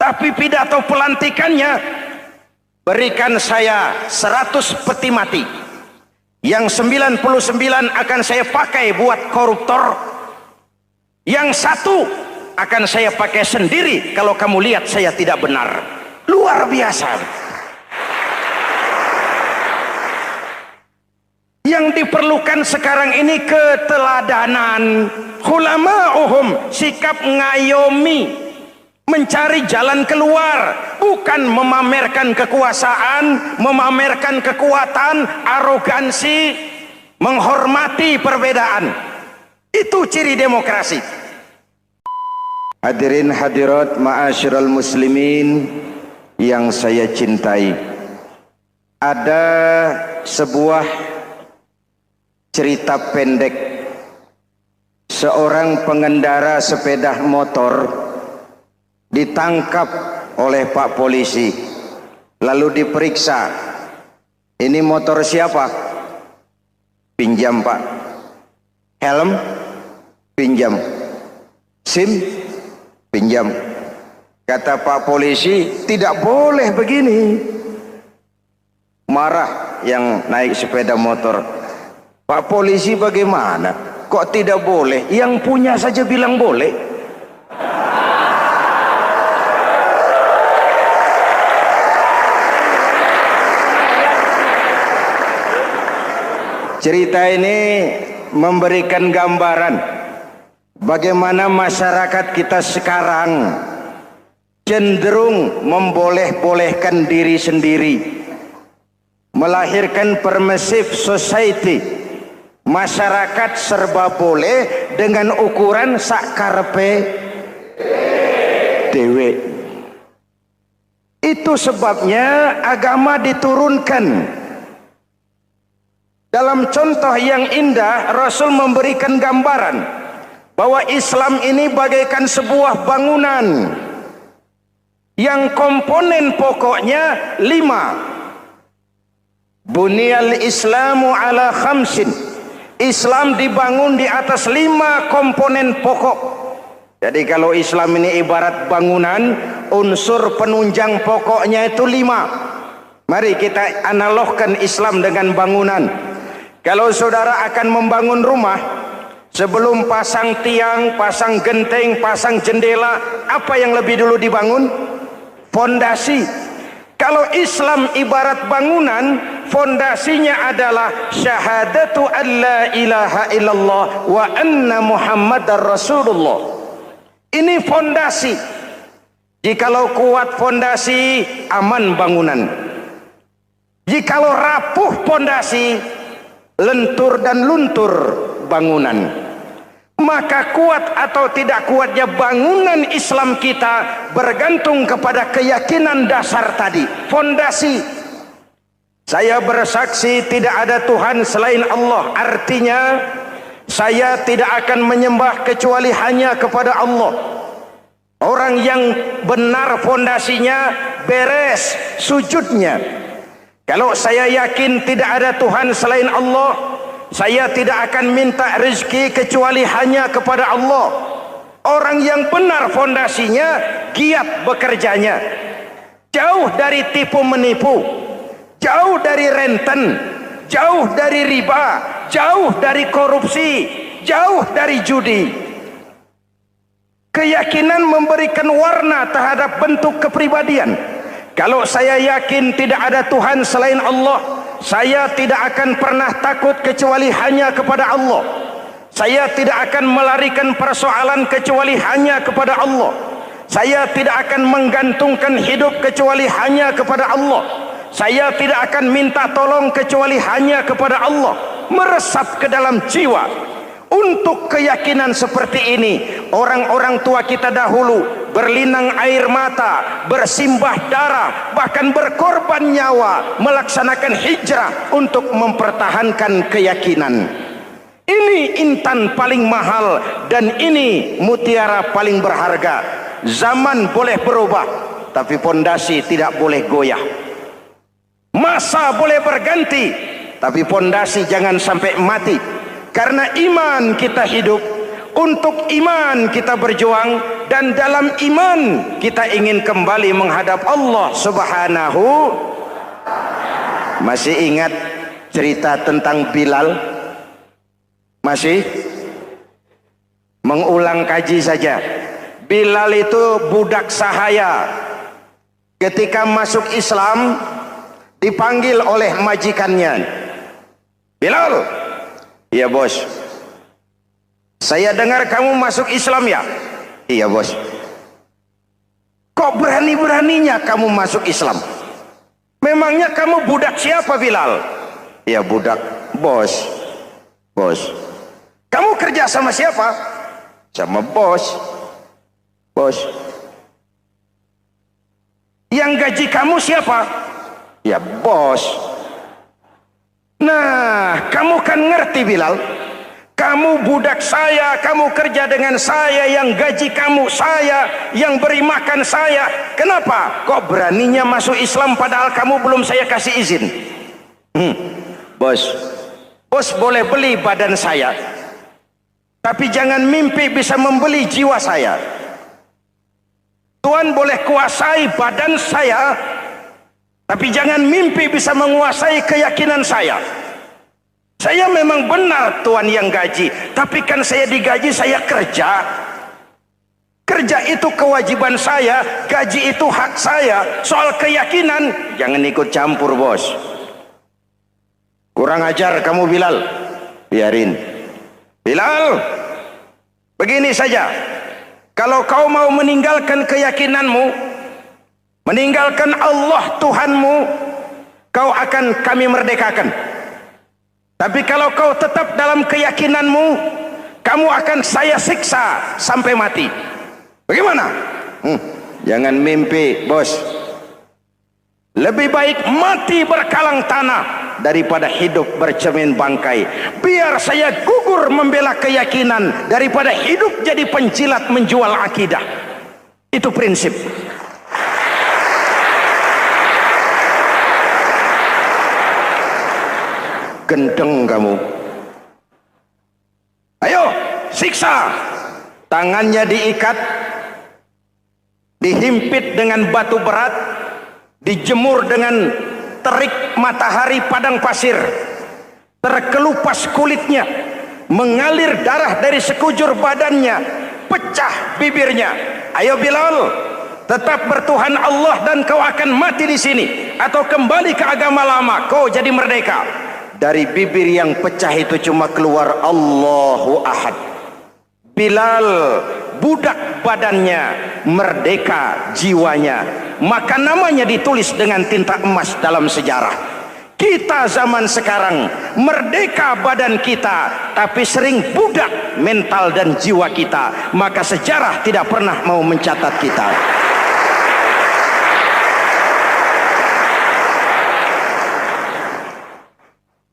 Tapi pidato pelantikannya, berikan saya 100 peti mati, yang 99 akan saya pakai buat koruptor, yang 1 akan saya pakai sendiri kalau kamu lihat saya tidak benar. Luar biasa. Yang diperlukan sekarang ini keteladanan, hulama'uhum, sikap ngayomi, mencari jalan keluar, bukan memamerkan kekuasaan, memamerkan kekuatan, arogansi, menghormati perbedaan. Itu ciri demokrasi. Hadirin hadirat ma'asyiral muslimin yang saya cintai, ada sebuah cerita pendek. Seorang pengendara sepeda motor ditangkap oleh Pak Polisi, lalu diperiksa. Ini motor siapa? Pinjam Pak. Helm? Pinjam. SIM? Pinjam. Kata Pak Polisi, tidak boleh begini. Marah yang naik sepeda motor. Pak Polisi bagaimana? Kok tidak boleh? Yang punya saja bilang boleh. Cerita ini memberikan gambaran bagaimana masyarakat kita sekarang cenderung memboleh-bolehkan diri sendiri, melahirkan permissive society. Masyarakat serba boleh dengan ukuran sakarepe dewe. Itu sebabnya agama diturunkan. Dalam contoh yang indah, Rasul memberikan gambaran bahwa Islam ini bagaikan sebuah bangunan yang komponen pokoknya 5. Bunyal Islamu ala khamsin. Islam dibangun di atas 5 komponen pokok. Jadi kalau Islam ini ibarat bangunan, unsur penunjang pokoknya itu 5. Mari kita analogkan Islam dengan bangunan. Kalau saudara akan membangun rumah, sebelum pasang tiang, pasang genteng, pasang jendela, apa yang lebih dulu dibangun? Fondasi. Kalau Islam ibarat bangunan, fondasinya adalah syahadatu an la ilaha illallah wa anna muhammadar rasulullah. Ini fondasi. Jikalau kuat fondasi, aman bangunan. Jikalau rapuh fondasi, lentur dan luntur bangunan. Maka kuat atau tidak kuatnya bangunan Islam kita bergantung kepada keyakinan dasar tadi, fondasi. Saya bersaksi tidak ada Tuhan selain Allah, artinya saya tidak akan menyembah kecuali hanya kepada Allah. Orang yang benar fondasinya beres sujudnya. Kalau saya yakin tidak ada Tuhan selain Allah, saya tidak akan minta rezeki kecuali hanya kepada Allah. Orang yang benar fondasinya, giat bekerjanya, jauh dari tipu menipu, jauh dari renten, jauh dari riba, jauh dari korupsi, jauh dari judi. Keyakinan memberikan warna terhadap bentuk kepribadian. Kalau saya yakin tidak ada Tuhan selain Allah, saya tidak akan pernah takut kecuali hanya kepada Allah. Saya tidak akan melarikan persoalan kecuali hanya kepada Allah. Saya tidak akan menggantungkan hidup kecuali hanya kepada Allah. Saya tidak akan minta tolong kecuali hanya kepada Allah. Meresap ke dalam jiwa. Untuk keyakinan seperti ini, orang-orang tua kita dahulu berlinang air mata, bersimbah darah, bahkan berkorban nyawa, melaksanakan hijrah untuk mempertahankan keyakinan. Ini intan paling mahal dan ini mutiara paling berharga. Zaman boleh berubah, tapi pondasi tidak boleh goyah. Masa boleh berganti, tapi pondasi jangan sampai mati. Karena iman kita hidup, untuk iman kita berjuang, dan dalam iman kita ingin kembali menghadap Allah Subhanahu. Masih ingat cerita tentang Bilal? Masih? Mengulang kaji saja. Bilal itu budak sahaya. Ketika masuk Islam dipanggil oleh majikannya. Bilal, iya bos. Saya dengar kamu masuk Islam ya? Iya bos. Kok berani-beraninya kamu masuk Islam? Memangnya kamu budak siapa Bilal? Ya budak bos. Bos. Kamu kerja sama siapa? Sama bos. Bos. Yang gaji kamu siapa? Ya bos. Nah, kamu kan ngerti Bilal. Kamu budak saya, kamu kerja dengan saya, yang gaji kamu saya, yang beri makan saya. Kenapa? Kok beraninya masuk Islam padahal kamu belum saya kasih izin? Bos, bos boleh beli badan saya, tapi jangan mimpi bisa membeli jiwa saya. Tuhan boleh kuasai badan saya, tapi jangan mimpi bisa menguasai keyakinan saya. Saya memang benar Tuhan yang gaji, tapi kan saya digaji, saya kerja. Kerja itu kewajiban saya, gaji itu hak saya. Soal keyakinan, jangan ikut campur bos. Kurang ajar kamu Bilal. Biarin. Bilal, begini saja. Kalau kau mau meninggalkan keyakinanmu, meninggalkan Allah Tuhanmu, kau akan kami merdekakan. Tapi kalau kau tetap dalam keyakinanmu, kamu akan saya siksa sampai mati. Bagaimana? Jangan mimpi bos. Lebih baik mati berkalang tanah daripada hidup bercermin bangkai. Biar saya gugur membela keyakinan daripada hidup jadi penjilat menjual akidah. Itu prinsip. Gendeng kamu. Ayo siksa. Tangannya diikat, dihimpit dengan batu berat, dijemur dengan terik matahari padang pasir, terkelupas kulitnya, mengalir darah dari sekujur badannya, pecah bibirnya. Ayo Bilal, tetap bertuhan Allah dan kau akan mati di sini, atau kembali ke agama lama, kau jadi merdeka. Dari bibir yang pecah itu cuma keluar Allahu Ahad. Bilal budak badannya, merdeka jiwanya, maka namanya ditulis dengan tinta emas dalam sejarah. Kita zaman sekarang merdeka badan kita, tapi sering budak mental dan jiwa kita, maka sejarah tidak pernah mau mencatat kita.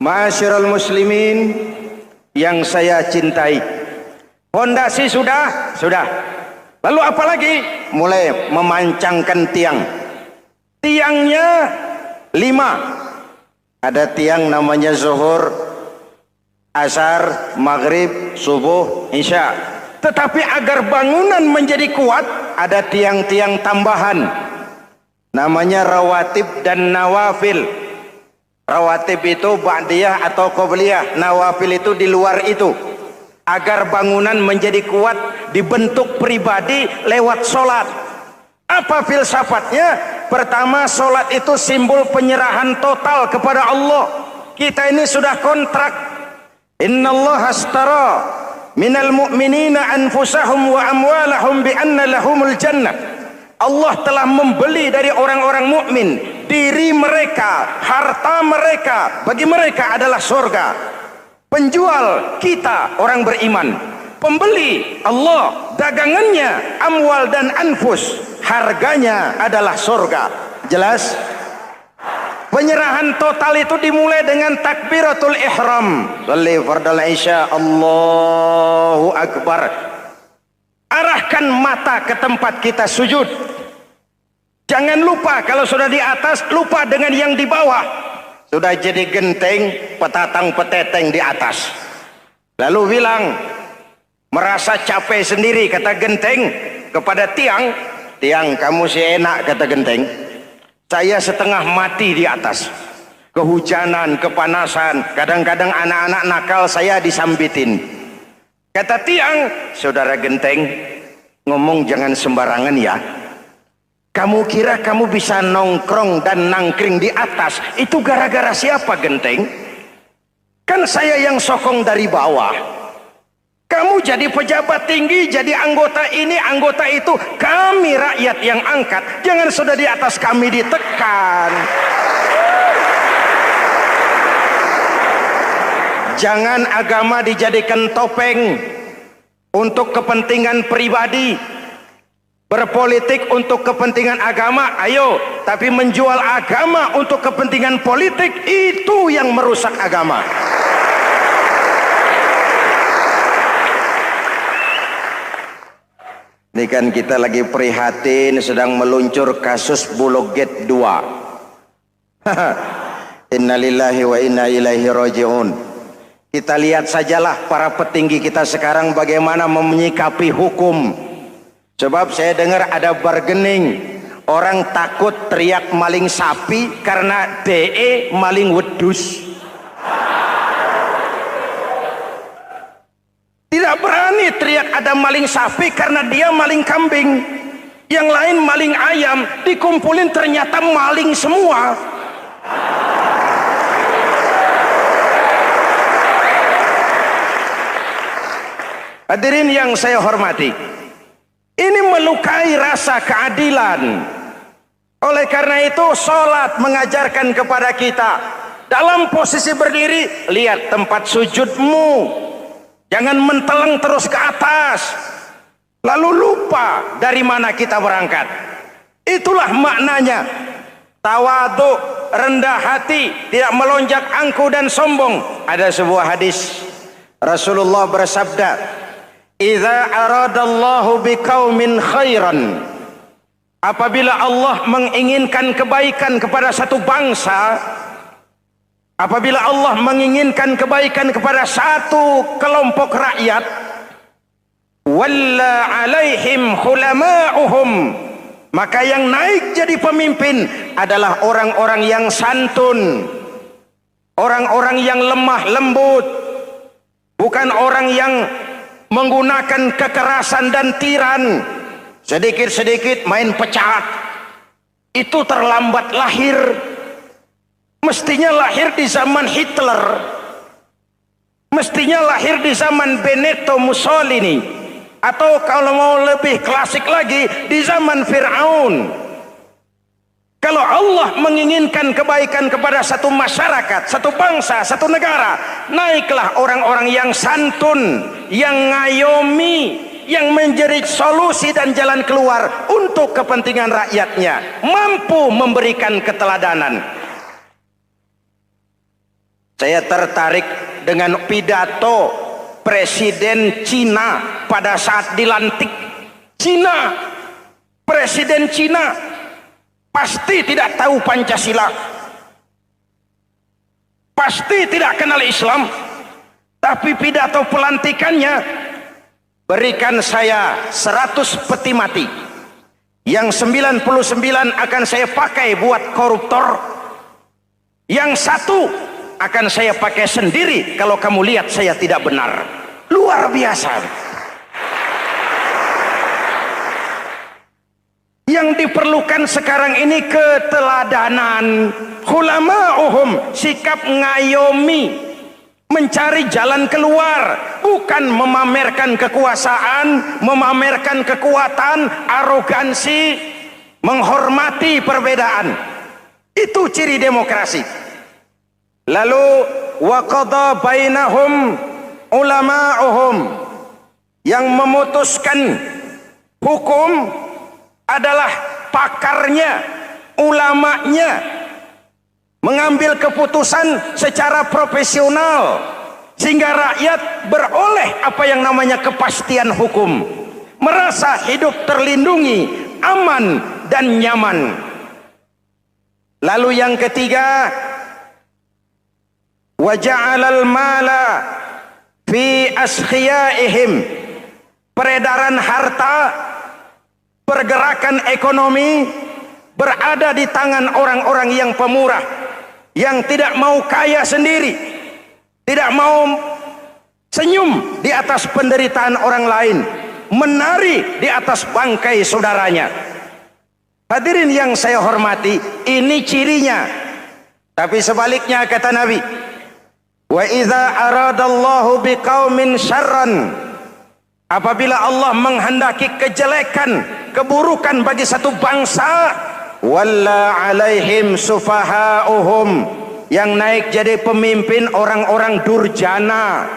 Ma'asyiral muslimin yang saya cintai, fondasi sudah. Lalu apa lagi? Mulai memancangkan tiang. Tiangnya 5. Ada tiang namanya zuhur, asar, maghrib, subuh, isya. Tetapi agar bangunan menjadi kuat, ada tiang-tiang tambahan. Namanya rawatib dan nawafil. Rawatib itu ba'diyah atau qobliyah, nawafil itu di luar itu. Agar bangunan menjadi kuat, dibentuk pribadi lewat solat. Apa filsafatnya? Pertama, solat itu simbol penyerahan total kepada Allah. Kita ini sudah kontrak. Innallaha astara minal mu'minina anfusahum wa amwalahum bi anna lahumul jannah. Allah telah membeli dari orang-orang mukmin diri mereka, harta mereka, bagi mereka adalah surga. Penjual kita orang beriman, pembeli Allah, dagangannya amwal dan anfus, harganya adalah surga. Jelas? Penyerahan total itu dimulai dengan takbiratul ihram. Shalli fardal isya, Allahu akbar. Arahkan mata ke tempat kita sujud. Jangan lupa kalau sudah di atas, lupa dengan yang di bawah. Sudah jadi genteng, petatang peteteng di atas. Lalu bilang, merasa capek sendiri, kata genteng, kepada tiang, tiang kamu si enak, kata genteng, saya setengah mati di atas, kehujanan, kepanasan, kadang-kadang anak-anak nakal saya disambitin. Kata tiang, saudara genteng, ngomong jangan sembarangan ya. Kamu kira kamu bisa nongkrong dan nangkring di atas itu gara-gara siapa genteng? Kan saya yang sokong dari bawah. Kamu jadi pejabat tinggi, jadi anggota ini, anggota itu. Kami rakyat yang angkat. Jangan sudah di atas kami ditekan. Jangan agama dijadikan topeng untuk kepentingan pribadi. Berpolitik untuk kepentingan agama, ayo. Tapi menjual agama untuk kepentingan politik, itu yang merusak agama. Ini kan kita lagi prihatin sedang meluncur kasus Bulog Gate 2. Innalillahi wa inna ilaihi raji'un. Kita lihat sajalah para petinggi kita sekarang bagaimana menyikapi hukum. Sebab saya dengar ada bargaining, orang takut teriak maling sapi karena DE maling wedus. Tidak berani teriak ada maling sapi karena dia maling kambing. Yang lain maling ayam, dikumpulin ternyata maling semua. Hadirin yang saya hormati, ini melukai rasa keadilan. Oleh karena itu sholat mengajarkan kepada kita dalam posisi berdiri, lihat tempat sujudmu. Jangan menteleng terus ke atas, lalu lupa dari mana kita berangkat. Itulah maknanya tawadhu, rendah hati, tidak melonjak angku dan sombong. Ada sebuah hadis Rasulullah bersabda, "Idza aradallahu biqaumin khairan." Apabila Allah menginginkan kebaikan kepada satu bangsa, apabila Allah menginginkan kebaikan kepada satu kelompok rakyat, walla alaihim khulama'uhum, maka yang naik jadi pemimpin adalah orang-orang yang santun, orang-orang yang lemah lembut, bukan orang yang menggunakan kekerasan dan tiran. Sedikit-sedikit main pecat, itu terlambat lahir. Mestinya lahir di zaman Hitler, mestinya lahir di zaman Benito Mussolini, atau kalau mau lebih klasik lagi di zaman Fir'aun. Kalau Allah menginginkan kebaikan kepada satu masyarakat, satu bangsa, satu negara, naiklah orang-orang yang santun, yang ngayomi, yang menjadi solusi dan jalan keluar untuk kepentingan rakyatnya, mampu memberikan keteladanan. Saya tertarik dengan pidato Presiden Cina pada saat dilantik. Cina, Presiden Cina pasti tidak tahu Pancasila, pasti tidak kenal Islam, tapi pidato pelantikannya, berikan saya 100 peti mati, yang 99 akan saya pakai buat koruptor, yang satu akan saya pakai sendiri kalau kamu lihat saya tidak benar. Luar biasa. Yang diperlukan sekarang ini keteladanan, khulama'uhum, sikap ngayomi, mencari jalan keluar, bukan memamerkan kekuasaan, memamerkan kekuatan, arogansi, menghormati perbedaan. Itu ciri demokrasi. Lalu wa qada bainahum ulama'uhum, yang memutuskan hukum adalah pakarnya, ulamanya, mengambil keputusan secara profesional sehingga rakyat beroleh apa yang namanya kepastian hukum, merasa hidup terlindungi, aman dan nyaman. Lalu yang ketiga, wa ja'alal mala fi askhiyaihim, peredaran harta pergerakan ekonomi berada di tangan orang-orang yang pemurah, yang tidak mau kaya sendiri, tidak mau senyum di atas penderitaan orang lain, menari di atas bangkai saudaranya. Hadirin yang saya hormati, ini cirinya. Tapi sebaliknya kata Nabi, wa idza aradallahu biqaumin syarran, apabila Allah menghendaki kejelekan, keburukan bagi satu bangsa, walla alaihim sufahauhum, yang naik jadi pemimpin orang-orang durjana,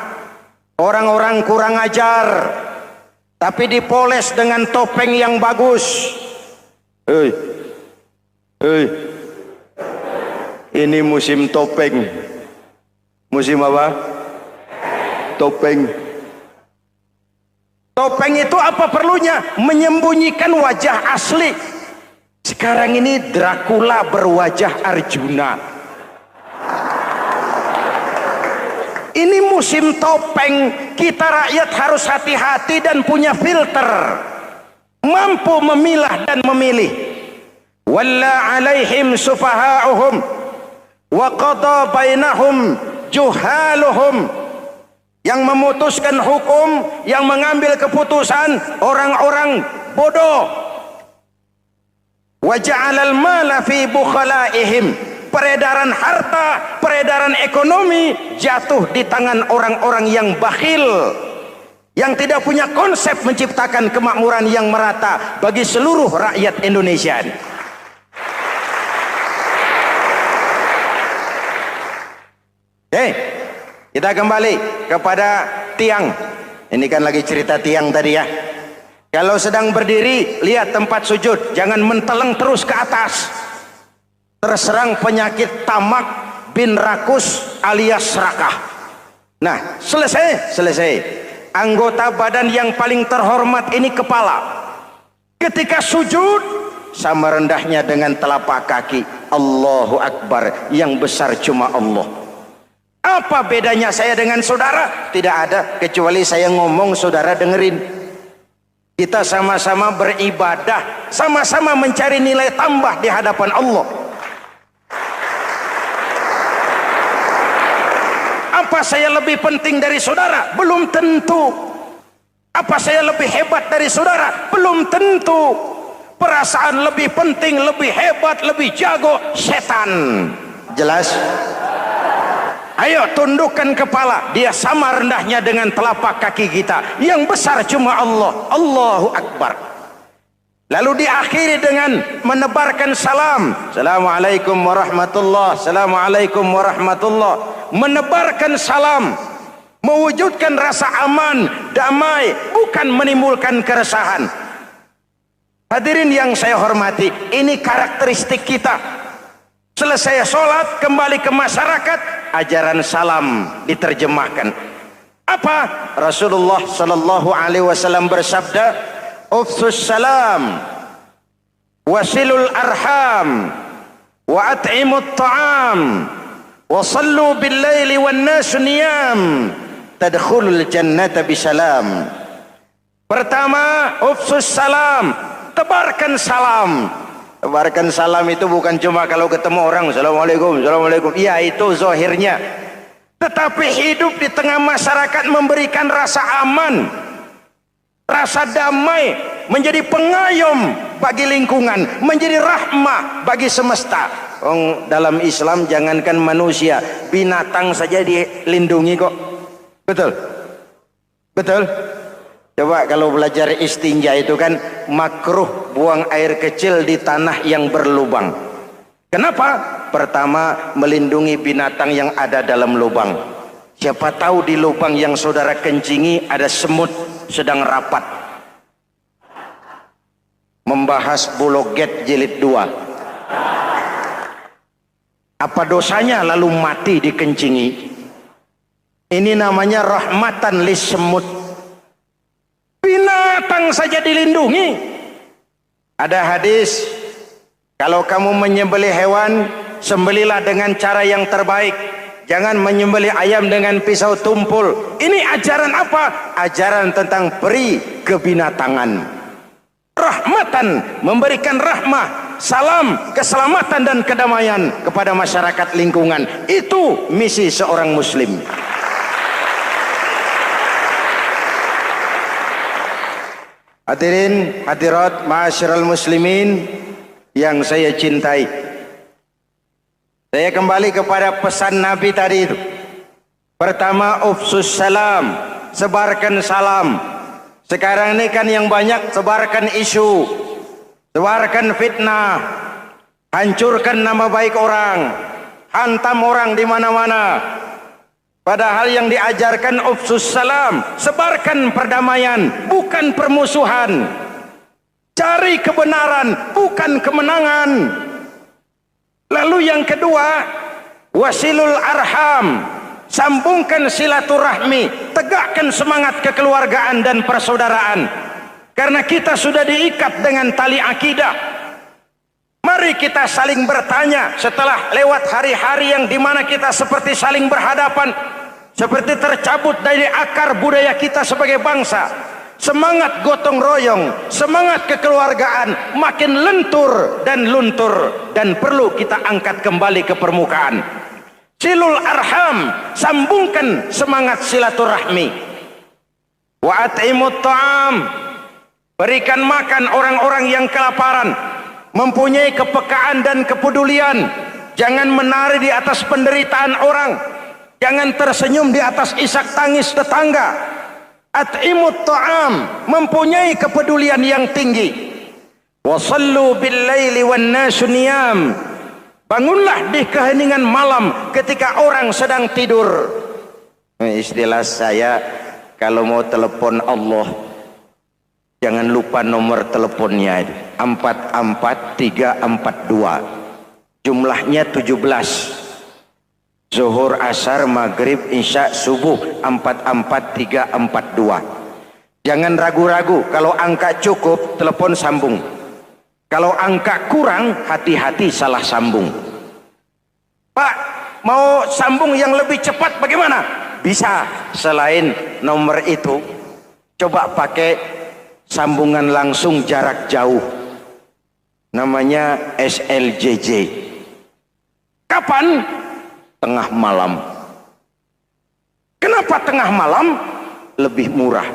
orang-orang kurang ajar, tapi dipoles dengan topeng yang bagus. Ini musim topeng. Musim apa? Topeng. Topeng itu apa perlunya? Menyembunyikan wajah asli. Sekarang ini Dracula berwajah Arjuna. Ini musim topeng. Kita rakyat harus hati-hati dan punya filter, mampu memilah dan memilih. Walla alaihim sufahauhum wa qada bainahum juhaluhum, yang memutuskan hukum, yang mengambil keputusan orang-orang bodoh. Wa ja'alal mala fi bukhalaihim, peredaran harta, peredaran ekonomi jatuh di tangan orang-orang yang bakhil, yang tidak punya konsep menciptakan kemakmuran yang merata bagi seluruh rakyat Indonesia. Kita kembali kepada tiang. Ini kan lagi cerita tiang tadi ya. Kalau sedang berdiri, lihat tempat sujud, jangan menteleng terus ke atas. Terserang penyakit tamak bin rakus alias serakah. Nah, selesai. Anggota badan yang paling terhormat ini kepala. Ketika sujud, sama rendahnya dengan telapak kaki. Allahu Akbar, yang besar cuma Allah. Apa bedanya saya dengan saudara? Tidak ada, kecuali saya ngomong saudara dengerin. Kita sama-sama beribadah, sama-sama mencari nilai tambah di hadapan Allah. Apa saya lebih penting dari saudara? Belum tentu. Apa saya lebih hebat dari saudara? Belum tentu. Perasaan lebih penting, lebih hebat, lebih jago setan. Jelas? Ayo tundukkan kepala, dia sama rendahnya dengan telapak kaki kita. Yang besar cuma Allah. Allahu Akbar. Lalu diakhiri dengan menebarkan salam. Assalamualaikum warahmatullah. Assalamualaikum warahmatullah. Menebarkan salam, mewujudkan rasa aman, damai, bukan menimbulkan keresahan. Hadirin yang saya hormati, ini karakteristik kita. Selesai sholat, kembali ke masyarakat, ajaran salam diterjemahkan. Apa? Rasulullah sallallahu alaihi wasallam bersabda, "Ufsus salam, wasilul arham, wa at'imut ta'am, wa sallu bil laili wan nasu niyam, tadkhulul jannata bisalam." Pertama, ufsus salam, tebarkan salam. Tebarkan salam itu bukan cuma kalau ketemu orang, assalamualaikum, assalamualaikum. Iya, itu zahirnya. Tetapi hidup di tengah masyarakat memberikan rasa aman, rasa damai, menjadi pengayom bagi lingkungan, menjadi rahmah bagi semesta. Dalam Islam jangankan manusia, binatang saja dilindungi kok. Betul? Betul? Coba kalau belajar istinja itu kan makruh buang air kecil di tanah yang berlubang. Kenapa? Pertama, melindungi binatang yang ada dalam lubang. Siapa tahu di lubang yang saudara kencingi ada semut sedang rapat. Membahas Bologet jilid 2. Apa dosanya lalu mati dikencingi? Ini namanya rahmatan lis semut. Binatang saja dilindungi. Ada hadis, kalau kamu menyembelih hewan, sembelilah dengan cara yang terbaik. Jangan menyembelih ayam dengan pisau tumpul. Ini ajaran apa? Ajaran tentang peri kebinatangan. rahmatan, memberikan rahmah, salam, keselamatan dan kedamaian kepada masyarakat lingkungan. Itu misi seorang muslim. Hadirin hadirat ma'asyiral muslimin yang saya cintai, saya kembali kepada pesan Nabi tadi itu. Pertama, ufsus salam, sebarkan salam. Sekarang ini kan yang banyak sebarkan isu, sebarkan fitnah, hancurkan nama baik orang, hantam orang di mana-mana. Padahal yang diajarkan ufsus salam, sebarkan perdamaian, bukan permusuhan. Cari kebenaran, bukan kemenangan. Lalu yang kedua, wasilul arham, sambungkan silaturahmi, tegakkan semangat kekeluargaan dan persaudaraan. Karena kita sudah diikat dengan tali akidah. Mari kita saling bertanya setelah lewat hari-hari yang dimana kita seperti saling berhadapan, seperti tercabut dari akar budaya kita sebagai bangsa. Semangat gotong royong, semangat kekeluargaan makin lentur dan luntur, dan perlu kita angkat kembali ke permukaan. Silul arham, sambungkan semangat silaturahmi. Wa at'imut ta'am, berikan makan orang-orang yang kelaparan, mempunyai kepekaan dan kepedulian. Jangan menari di atas penderitaan orang, jangan tersenyum di atas isak tangis tetangga. At'imut ta'am, mempunyai kepedulian yang tinggi. Wa sallu bil laili wan nasu niyam, bangunlah di keheningan malam ketika orang sedang tidur. Istilah saya, kalau mau telepon Allah, jangan lupa nomor teleponnya, 44342. Jumlahnya 17. Zuhur, asar, maghrib, isya, subuh, 44342. Jangan ragu-ragu, kalau angka cukup telepon sambung. Kalau angka kurang, hati-hati salah sambung. Pak, mau sambung yang lebih cepat bagaimana? Bisa, selain nomor itu, coba pakai sambungan langsung jarak jauh. Namanya SLJJ. Kapan? Tengah malam. Kenapa tengah malam? Lebih murah.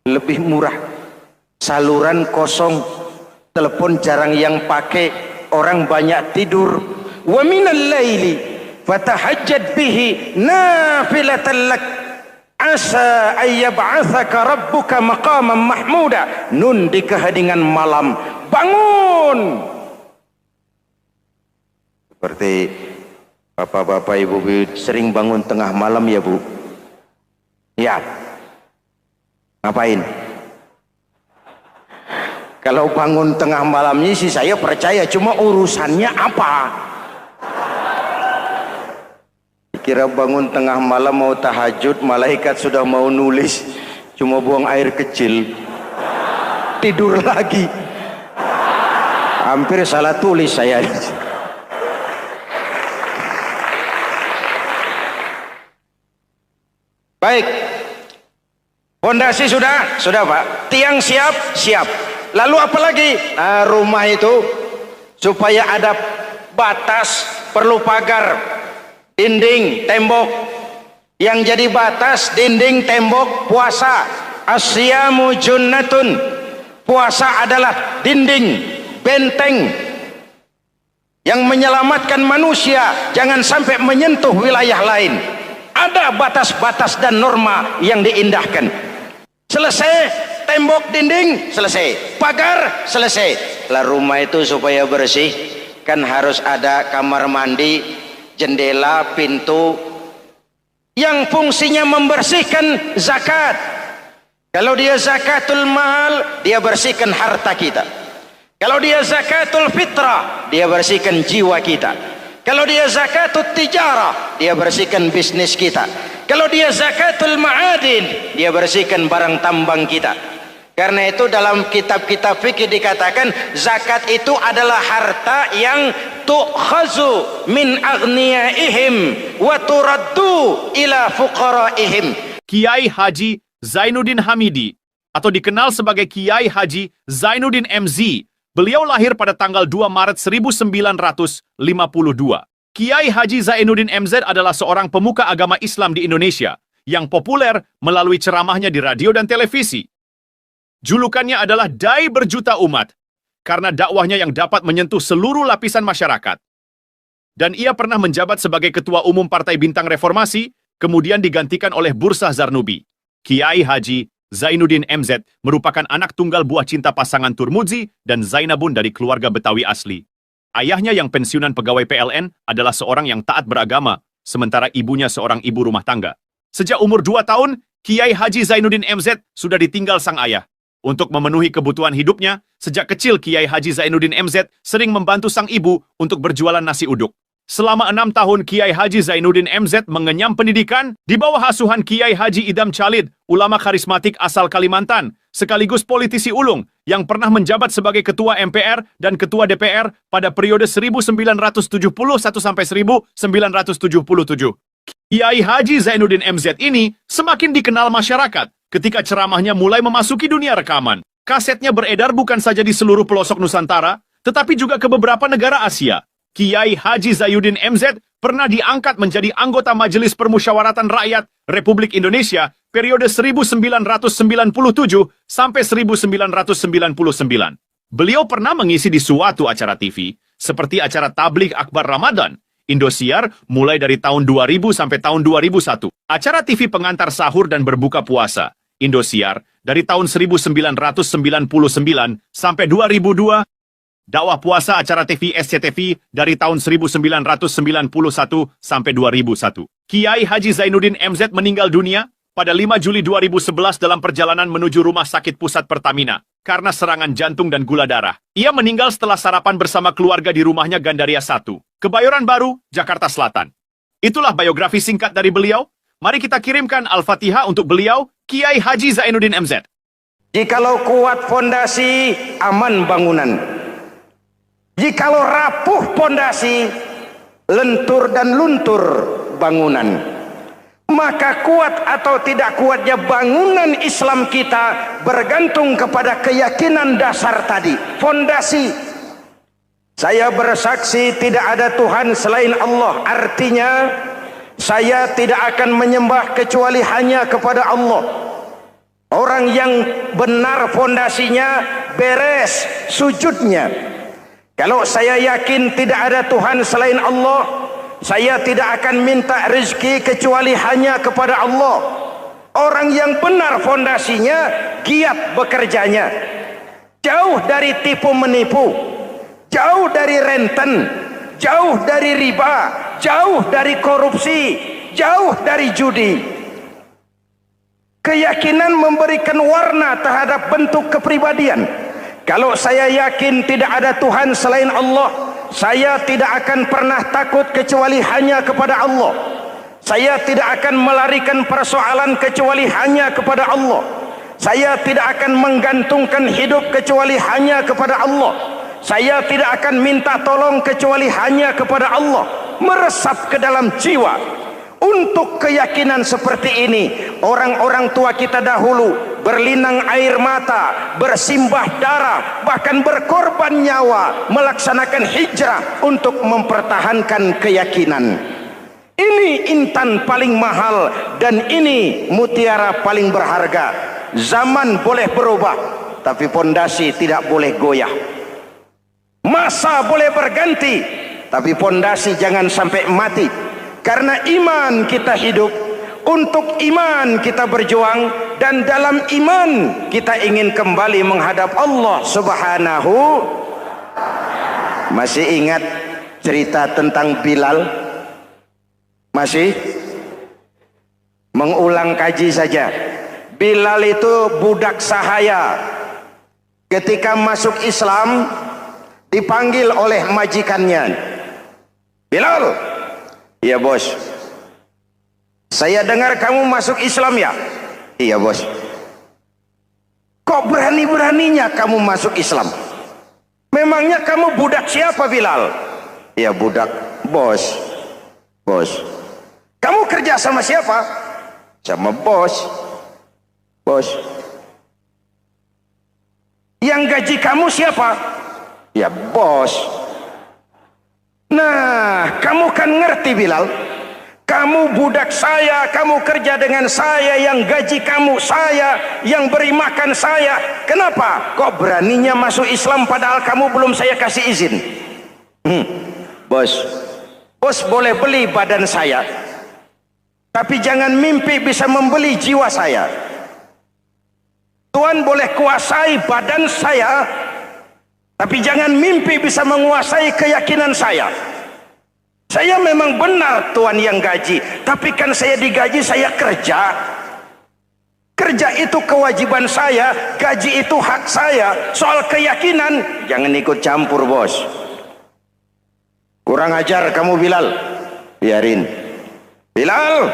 Lebih murah. Saluran kosong, telepon jarang yang pakai, orang banyak tidur. Wa minal laili fatahajjad bihi nafilatan lak asa ayyab'atsaka rabbuka maqaman mahmuda. Nun, di keheningan malam bangun. Seperti bapak-bapak, ibu-ibu sering bangun tengah malam ya Bu? Ya. Ngapain? Kalau bangun tengah malamnya sih saya percaya, cuma urusannya apa? Kira bangun tengah malam mau tahajud, malaikat sudah mau nulis, cuma buang air kecil, tidur lagi. Hampir salah tulis saya. Baik, fondasi sudah Pak, tiang siap, lalu apa lagi? Nah, rumah itu supaya ada batas, perlu pagar, dinding, tembok. Yang jadi batas, dinding, tembok, puasa. Asyamu junnatun, puasa adalah dinding, benteng yang menyelamatkan manusia jangan sampai menyentuh wilayah lain. Ada batas-batas dan norma yang diindahkan. Selesai, tembok, dinding, selesai. Pagar, selesai. Lah rumah itu supaya bersih, kan harus ada kamar mandi, jendela, pintu, yang fungsinya membersihkan zakat. Kalau dia zakatul mal, dia bersihkan harta kita. Kalau dia zakatul fitrah, dia bersihkan jiwa kita. Kalau dia zakatul tijarah, dia bersihkan bisnis kita. Kalau dia zakatul ma'adin, dia bersihkan barang tambang kita. Karena itu dalam kitab-kitab fikih dikatakan zakat itu adalah harta yang tu'khazu min aghniyaihim wa turaddu ila fuqaraihim. Kiai Haji Zainuddin Hamidi, atau dikenal sebagai Kiai Haji Zainuddin MZ. Beliau lahir pada tanggal 2 Maret 1952. Kiai Haji Zainuddin MZ adalah seorang pemuka agama Islam di Indonesia yang populer melalui ceramahnya di radio dan televisi. Julukannya adalah Dai Berjuta Umat karena dakwahnya yang dapat menyentuh seluruh lapisan masyarakat. Dan ia pernah menjabat sebagai Ketua Umum Partai Bintang Reformasi, kemudian digantikan oleh Bursah Zarnubi. Kiai Haji Zainuddin MZ merupakan anak tunggal buah cinta pasangan Turmuzi dan Zainabun dari keluarga Betawi asli. Ayahnya yang pensiunan pegawai PLN adalah seorang yang taat beragama, sementara ibunya seorang ibu rumah tangga. Sejak umur 2 tahun, Kiai Haji Zainuddin MZ sudah ditinggal sang ayah. Untuk memenuhi kebutuhan hidupnya, sejak kecil Kiai Haji Zainuddin MZ sering membantu sang ibu untuk berjualan nasi uduk. Selama 6 tahun Kiai Haji Zainuddin MZ mengenyam pendidikan di bawah asuhan Kiai Haji Idam Chalid, ulama karismatik asal Kalimantan, sekaligus politisi ulung yang pernah menjabat sebagai Ketua MPR dan Ketua DPR pada periode 1971 sampai 1977. Kiai Haji Zainuddin MZ ini semakin dikenal masyarakat ketika ceramahnya mulai memasuki dunia rekaman. Kasetnya beredar bukan saja di seluruh pelosok Nusantara, tetapi juga ke beberapa negara Asia. Kiai Haji Zainuddin MZ pernah diangkat menjadi anggota Majelis Permusyawaratan Rakyat Republik Indonesia periode 1997 sampai 1999. Beliau pernah mengisi di suatu acara TV, seperti acara Tabligh Akbar Ramadan, Indosiar mulai dari tahun 2000 sampai tahun 2001. Acara TV pengantar sahur dan berbuka puasa, Indosiar, dari tahun 1999 sampai 2002. Dakwah puasa acara TV SCTV dari tahun 1991 sampai 2001. Kiai Haji Zainuddin MZ meninggal dunia pada 5 Juli 2011 dalam perjalanan menuju Rumah Sakit Pusat Pertamina karena serangan jantung dan gula darah. Ia meninggal setelah sarapan bersama keluarga di rumahnya Gandaria 1, Kebayoran Baru, Jakarta Selatan. Itulah biografi singkat dari beliau. Mari kita kirimkan Al-Fatihah untuk beliau, Kiai Haji Zainuddin MZ. Jikalau kuat fondasi, aman bangunan. Jikalau rapuh pondasi, lentur dan luntur bangunan. Maka kuat atau tidak kuatnya bangunan Islam kita bergantung kepada keyakinan dasar tadi, fondasi. Saya bersaksi tidak ada Tuhan selain Allah. Artinya saya tidak akan menyembah kecuali hanya kepada Allah. Orang yang benar fondasinya beres sujudnya. Kalau saya yakin tidak ada Tuhan selain Allah, saya tidak akan minta rezeki kecuali hanya kepada Allah. Orang yang benar fondasinya, giat bekerjanya, jauh dari tipu menipu, jauh dari renten, jauh dari riba, jauh dari korupsi, jauh dari judi. Keyakinan memberikan warna terhadap bentuk kepribadian. Kalau saya yakin tidak ada Tuhan selain Allah, saya tidak akan pernah takut kecuali hanya kepada Allah. Saya tidak akan melarikan persoalan kecuali hanya kepada Allah. Saya tidak akan menggantungkan hidup kecuali hanya kepada Allah. Saya tidak akan minta tolong kecuali hanya kepada Allah. Meresap ke dalam jiwa. Untuk keyakinan seperti ini, orang-orang tua kita dahulu berlinang air mata, bersimbah darah, bahkan berkorban nyawa, melaksanakan hijrah untuk mempertahankan keyakinan. Ini intan paling mahal dan ini mutiara paling berharga. Zaman boleh berubah, tapi pondasi tidak boleh goyah. Masa boleh berganti, tapi pondasi jangan sampai mati. Karena iman kita hidup, untuk iman kita berjuang, dan dalam iman kita ingin kembali menghadap Allah Subhanahu. Masih ingat cerita tentang Bilal? Masih? Mengulang kaji saja. Bilal itu budak sahaya. Ketika masuk Islam, dipanggil oleh majikannya. Bilal, iya bos. Saya dengar kamu masuk Islam ya? Iya bos. Kok berani-beraninya kamu masuk Islam? Memangnya kamu budak siapa Bilal? Iya budak bos. Bos. Kamu kerja sama siapa? Sama bos. Bos. Yang gaji kamu siapa? Ya bos. Nah, kamu kan ngerti Bilal. Kamu budak saya, kamu kerja dengan saya, yang gaji kamu saya, yang beri makan saya. Kenapa? Kok beraninya masuk Islam padahal kamu belum saya kasih izin? Bos, bos boleh beli badan saya, tapi jangan mimpi bisa membeli jiwa saya. Tuhan boleh kuasai badan saya, tapi jangan mimpi bisa menguasai keyakinan saya. Saya memang benar Tuhan yang gaji, tapi kan saya digaji, saya kerja. Kerja itu kewajiban saya, gaji itu hak saya. Soal keyakinan, jangan ikut campur bos. Kurang ajar kamu Bilal. Biarin. Bilal,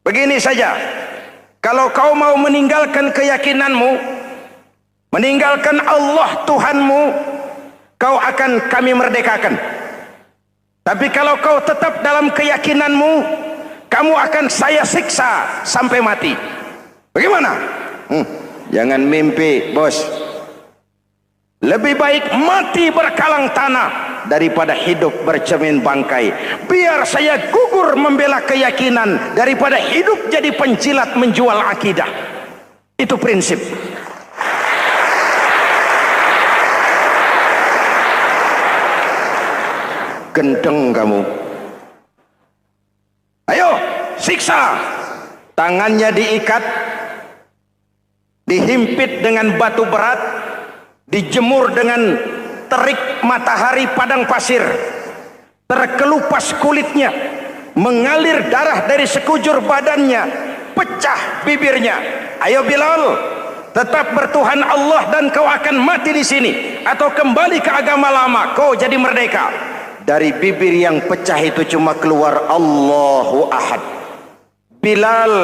begini saja. Kalau kau mau meninggalkan keyakinanmu, meninggalkan Allah Tuhanmu, kau akan kami merdekakan. Tapi kalau kau tetap dalam keyakinanmu, kamu akan saya siksa sampai mati. Bagaimana? Jangan mimpi, bos. Lebih baik mati berkalang tanah daripada hidup bercermin bangkai. Biar saya gugur membela keyakinan daripada hidup jadi penjilat menjual akidah. Itu prinsip. Gendeng kamu. Ayo, siksa. Tangannya diikat, dihimpit dengan batu berat, dijemur dengan terik matahari padang pasir, terkelupas kulitnya, mengalir darah dari sekujur badannya, pecah bibirnya. Ayo Bilal, tetap bertuhan Allah dan kau akan mati di sini, atau kembali ke agama lama, kau jadi merdeka. Dari bibir yang pecah itu cuma keluar Allahu Ahad. Bilal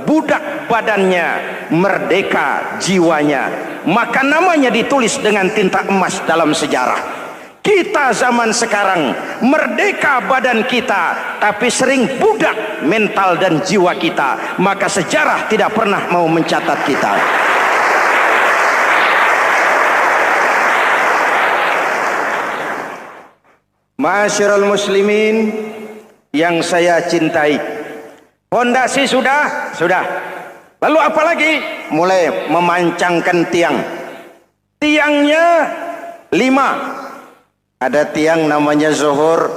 budak badannya, merdeka jiwanya, maka namanya ditulis dengan tinta emas dalam sejarah. Kita zaman sekarang merdeka badan kita, tapi sering budak mental dan jiwa kita, maka sejarah tidak pernah mau mencatat kita. Ma'asyiral muslimin yang saya cintai, fondasi sudah. Lalu apa lagi? Mulai memancangkan tiang. Tiangnya 5. Ada tiang namanya zuhur,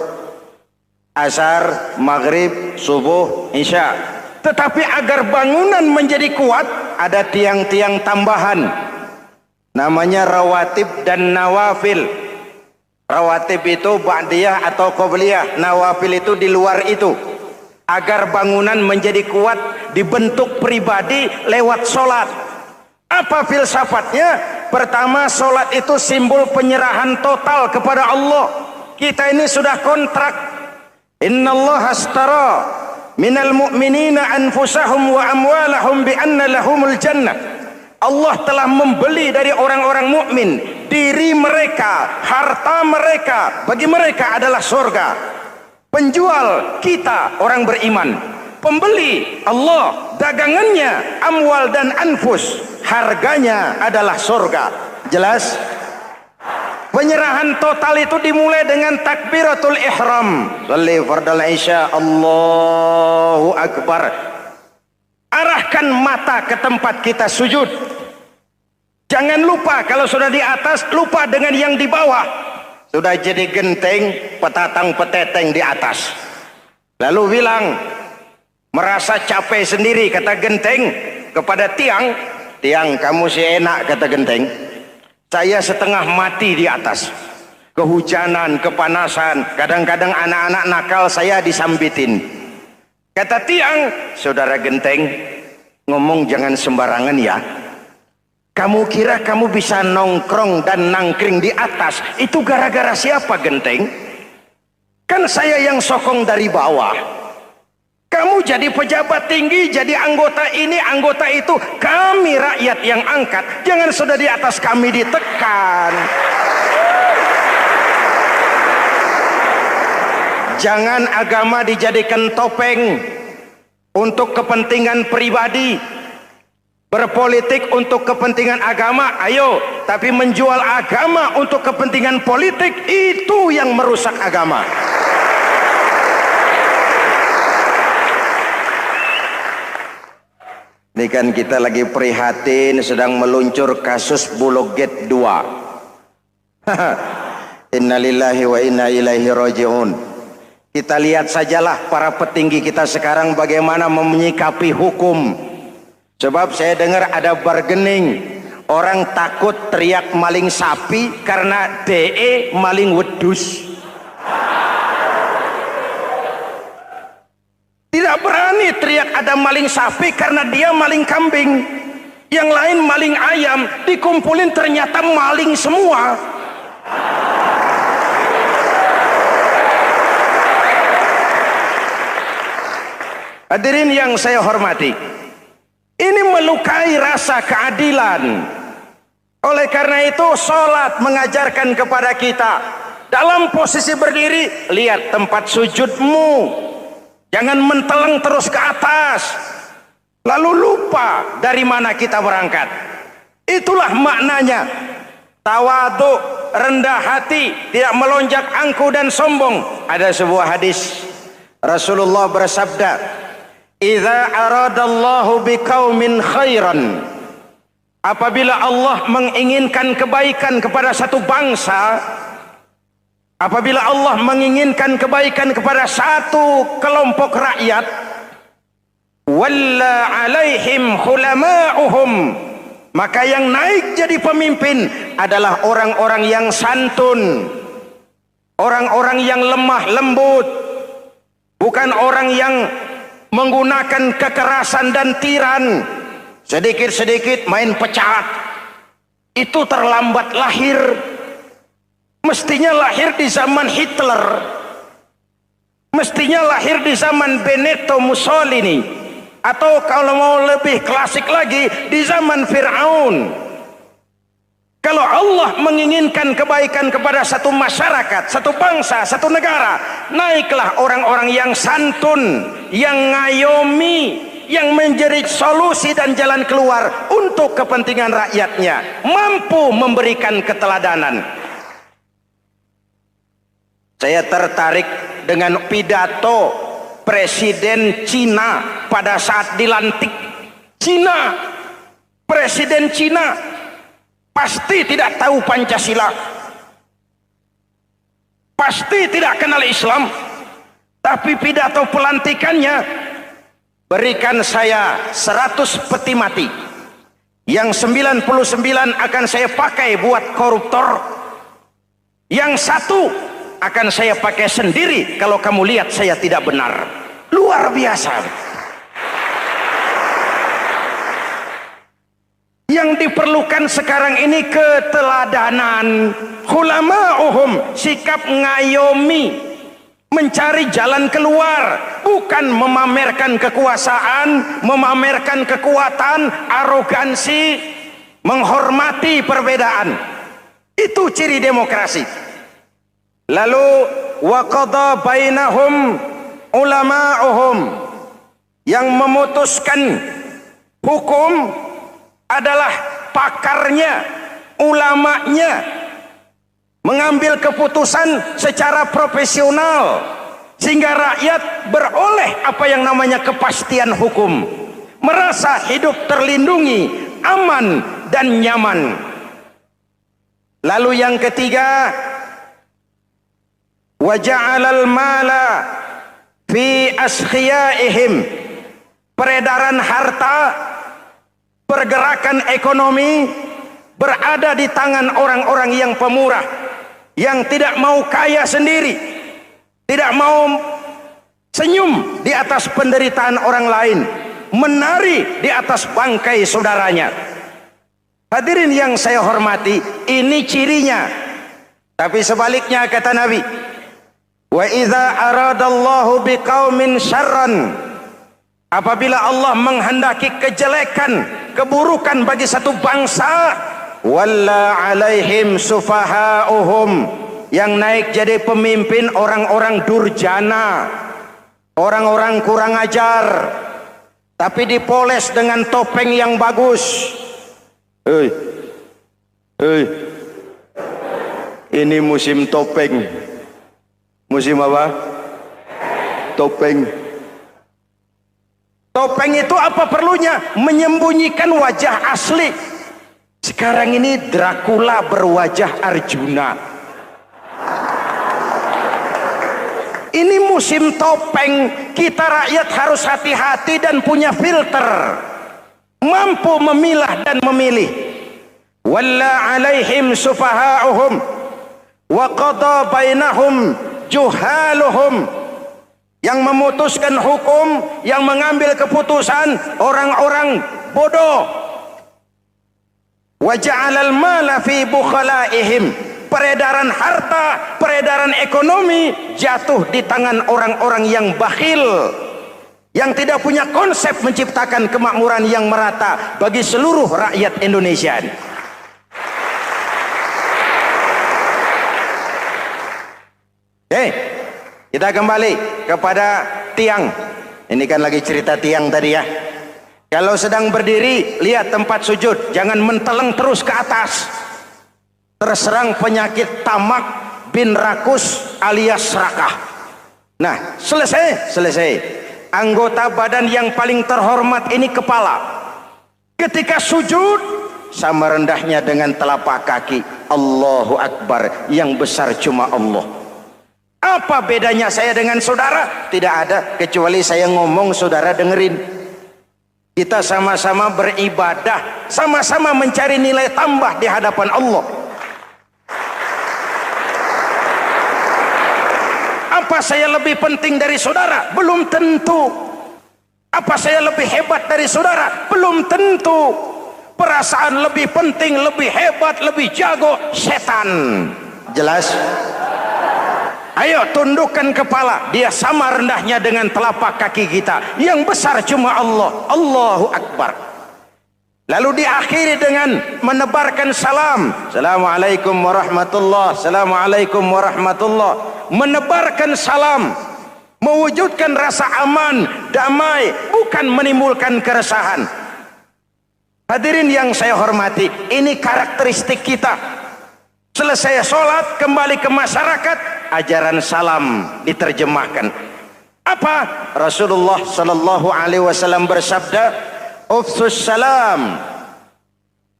asar, maghrib, subuh, isya. Tetapi agar bangunan menjadi kuat, ada tiang-tiang tambahan. Namanya rawatib dan nawafil. Rawatib itu ba'diyah atau qobliyah, nawafil itu di luar itu. Agar bangunan menjadi kuat, dibentuk pribadi lewat sholat. Apa filsafatnya? Pertama, sholat itu simbol penyerahan total kepada Allah. Kita ini sudah kontrak. Innallaha astara minal mu'minina anfusahum wa amwalahum bi anna lahumul jannah. Allah telah membeli dari orang-orang mukmin diri mereka, harta mereka, bagi mereka adalah surga. Penjual kita orang beriman, pembeli Allah, dagangannya amwal dan anfus, harganya adalah surga. Jelas? Penyerahan total itu dimulai dengan takbiratul ihram. Shalli fardal isya, Allahu akbar. Arahkan mata ke tempat kita sujud. Jangan lupa kalau sudah di atas, lupa dengan yang di bawah. Sudah jadi genteng, petatang peteteng di atas. Lalu bilang, merasa capek sendiri, kata genteng kepada tiang. Tiang, kamu sih enak, kata genteng. Saya setengah mati di atas. Kehujanan, kepanasan, kadang-kadang anak-anak nakal saya disambitin. Kata tiang, saudara genteng, ngomong jangan sembarangan ya. Kamu kira kamu bisa nongkrong dan nangkring di atas, itu gara-gara siapa genteng? Kan saya yang sokong dari bawah. Kamu jadi pejabat tinggi, jadi anggota ini, anggota itu. Kami rakyat yang angkat, jangan sudah di atas kami ditekan. Jangan agama dijadikan topeng untuk kepentingan pribadi. Berpolitik untuk kepentingan agama, ayo. Tapi menjual agama untuk kepentingan politik, itu yang merusak agama. Ini kan kita lagi prihatin sedang meluncur kasus Bulog Gate 2. Innalillahi wa inna ilaihi raji'un. Kita lihat sajalah para petinggi kita sekarang bagaimana menyikapi hukum. Sebab saya dengar ada bargaining, orang takut teriak maling sapi karena DE maling wedus. Tidak berani teriak ada maling sapi karena dia maling kambing. Yang lain maling ayam, dikumpulin ternyata maling semua. Hadirin yang saya hormati, ini melukai rasa keadilan. Oleh karena itu sholat mengajarkan kepada kita, dalam posisi berdiri, lihat tempat sujudmu. Jangan menteleng terus ke atas, lalu lupa dari mana kita berangkat. Itulah maknanya tawadhu, rendah hati, tidak melonjak angku dan sombong. Ada sebuah hadis Rasulullah bersabda, "Idza aradallahu biqaumin khairan." Apabila Allah menginginkan kebaikan kepada satu bangsa, apabila Allah menginginkan kebaikan kepada satu kelompok rakyat, walla alaihim khulama'uhum, maka yang naik jadi pemimpin adalah orang-orang yang santun, orang-orang yang lemah lembut, bukan orang yang menggunakan kekerasan dan tiran, sedikit-sedikit main pecat. Itu terlambat lahir. Mestinya lahir di zaman Hitler, mestinya lahir di zaman Benito Mussolini, atau kalau mau lebih klasik lagi di zaman Fir'aun. Kalau Allah menginginkan kebaikan kepada satu masyarakat, satu bangsa, satu negara, naiklah orang-orang yang santun, yang ngayomi, yang menjadi solusi dan jalan keluar untuk kepentingan rakyatnya, mampu memberikan keteladanan. Saya tertarik dengan pidato Presiden Cina pada saat dilantik. Cina, Presiden Cina pasti tidak tahu Pancasila, pasti tidak kenal Islam, tapi pidato pelantikannya, berikan saya 100 peti mati, yang 99 akan saya pakai buat koruptor, yang satu akan saya pakai sendiri kalau kamu lihat saya tidak benar. Luar biasa. Yang diperlukan sekarang ini keteladanan, khulama'uhum, sikap ngayomi, mencari jalan keluar, bukan memamerkan kekuasaan, memamerkan kekuatan, arogansi, menghormati perbedaan. Itu ciri demokrasi. Lalu wa qada bainahum ulama'uhum, yang memutuskan hukum adalah pakarnya, ulamanya, mengambil keputusan secara profesional sehingga rakyat beroleh apa yang namanya kepastian hukum, merasa hidup terlindungi, aman dan nyaman. Lalu yang ketiga, wa ja'alal mala fi askhiyaihim, peredaran harta, pergerakan ekonomi berada di tangan orang-orang yang pemurah, yang tidak mau kaya sendiri, tidak mau senyum di atas penderitaan orang lain, menari di atas bangkai saudaranya. Hadirin yang saya hormati, ini cirinya. Tapi sebaliknya kata Nabi, wa idza aradallahu biqaumin syarran, apabila Allah menghendaki kejelekan, keburukan bagi satu bangsa, walla alaihim sufahauhum, yang naik jadi pemimpin orang-orang durjana, orang-orang kurang ajar, tapi dipoles dengan topeng yang bagus. Hei, hei, ini musim topeng. Musim apa? Topeng. Topeng itu apa perlunya? Menyembunyikan wajah asli. Sekarang ini Dracula berwajah Arjuna. Ini musim topeng. Kita rakyat harus hati-hati dan punya filter, mampu memilah dan memilih. Walla alaihim sufaha'uhum wa qada bainahum juhaluhum. Yang memutuskan hukum, yang mengambil keputusan orang-orang bodoh. Wa ja'alal mala fi bukhalaihim. Peredaran harta, peredaran ekonomi jatuh di tangan orang-orang yang bakhil, yang tidak punya konsep menciptakan kemakmuran yang merata bagi seluruh rakyat Indonesia. Kita kembali kepada tiang. Ini kan lagi cerita tiang tadi ya. Kalau sedang berdiri, lihat tempat sujud, jangan menteleng terus ke atas. Terserang penyakit tamak bin rakus alias serakah. Nah, selesai. Anggota badan yang paling terhormat ini kepala. Ketika sujud, sama rendahnya dengan telapak kaki. Allahu Akbar, yang besar cuma Allah. Apa bedanya saya dengan saudara? Tidak ada, kecuali saya ngomong saudara dengerin. Kita sama-sama beribadah, sama-sama mencari nilai tambah di hadapan Allah. Apa saya lebih penting dari saudara? Belum tentu. Apa saya lebih hebat dari saudara? Belum tentu. Perasaan lebih penting, lebih hebat, lebih jago setan. Jelas? Ayo tundukkan kepala. Dia sama rendahnya dengan telapak kaki kita. Yang besar cuma Allah. Allahu Akbar. Lalu diakhiri dengan menebarkan salam. Assalamualaikum warahmatullah. Assalamualaikum warahmatullah. Menebarkan salam. Mewujudkan rasa aman, damai. Bukan menimbulkan keresahan. Hadirin yang saya hormati. Ini karakteristik kita. Selesai sholat, kembali ke masyarakat, ajaran salam diterjemahkan. Apa? Rasulullah sallallahu alaihi wasallam bersabda, "Ufsus salam,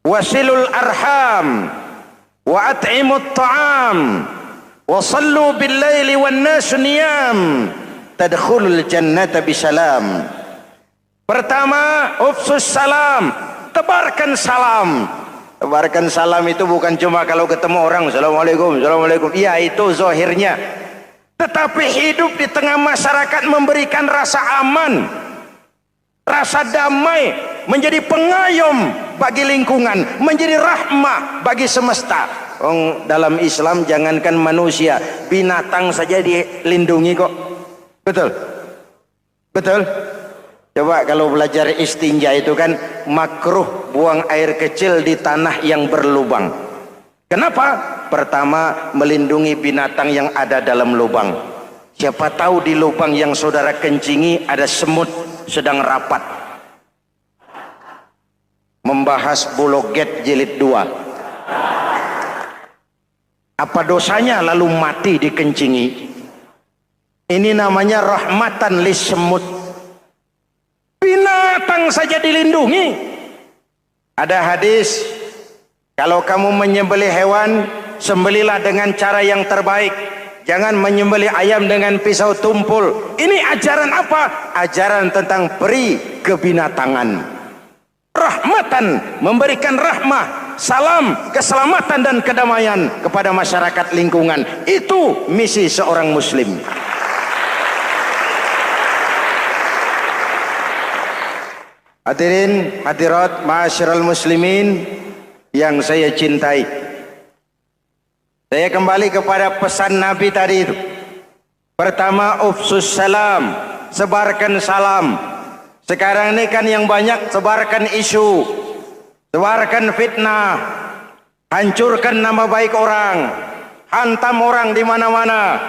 wasilul arham, wa at'imut ta'am, wa sallu bil laili wan nasu niyam, tadkhulul jannata bisalam." Pertama, ufsus salam, tebarkan salam. Tebarkan salam itu bukan cuma kalau ketemu orang assalamualaikum, assalamualaikum. Iya, itu zahirnya. Tetapi hidup di tengah masyarakat memberikan rasa aman, rasa damai, menjadi pengayom bagi lingkungan, menjadi rahmah bagi semesta. Dalam Islam jangankan manusia, binatang saja dilindungi kok. Betul? Betul? Coba kalau belajar istinja itu kan makruh buang air kecil di tanah yang berlubang. Kenapa? Pertama, melindungi binatang yang ada dalam lubang. Siapa tahu di lubang yang saudara kencingi ada semut sedang rapat. Membahas Bologet jilid 2. Apa dosanya lalu mati dikencingi? Ini namanya rahmatan lis semut. Binatang saja dilindungi. Ada hadis, kalau kamu menyembelih hewan, sembelilah dengan cara yang terbaik. Jangan menyembelih ayam dengan pisau tumpul. Ini ajaran apa? Ajaran tentang peri kebinatangan. Rahmatan, memberikan rahmah, salam, keselamatan dan kedamaian kepada masyarakat lingkungan. Itu misi seorang muslim. Hadirin hadirat ma'asyiral muslimin yang saya cintai, saya kembali kepada pesan Nabi tadi itu. Pertama, ufsus salam, sebarkan salam. Sekarang ini kan yang banyak sebarkan isu, sebarkan fitnah, hancurkan nama baik orang, hantam orang di mana-mana.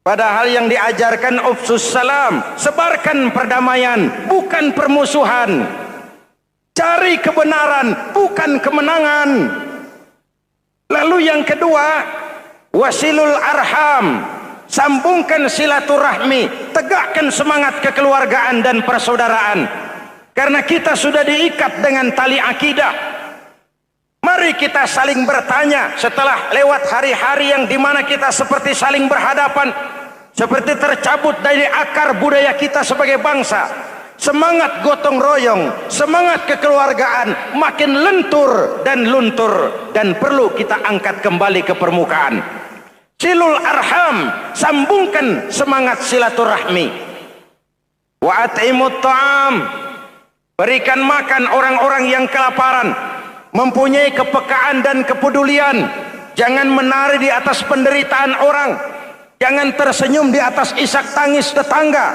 Padahal yang diajarkan ufsus salam, sebarkan perdamaian, bukan permusuhan. Cari kebenaran, bukan kemenangan. Lalu yang kedua, wasilul arham, sambungkan silaturahmi, tegakkan semangat kekeluargaan dan persaudaraan. Karena kita sudah diikat dengan tali akidah. Mari kita saling bertanya setelah lewat hari-hari yang dimana kita seperti saling berhadapan, seperti tercabut dari akar budaya kita sebagai bangsa. Semangat gotong royong, semangat kekeluargaan makin lentur dan luntur, dan perlu kita angkat kembali ke permukaan. Silul arham, sambungkan semangat silaturahmi. Wa at'imut ta'am, berikan makan orang-orang yang kelaparan. Mempunyai kepekaan dan kepedulian. Jangan menari di atas penderitaan orang, jangan tersenyum di atas isak tangis tetangga.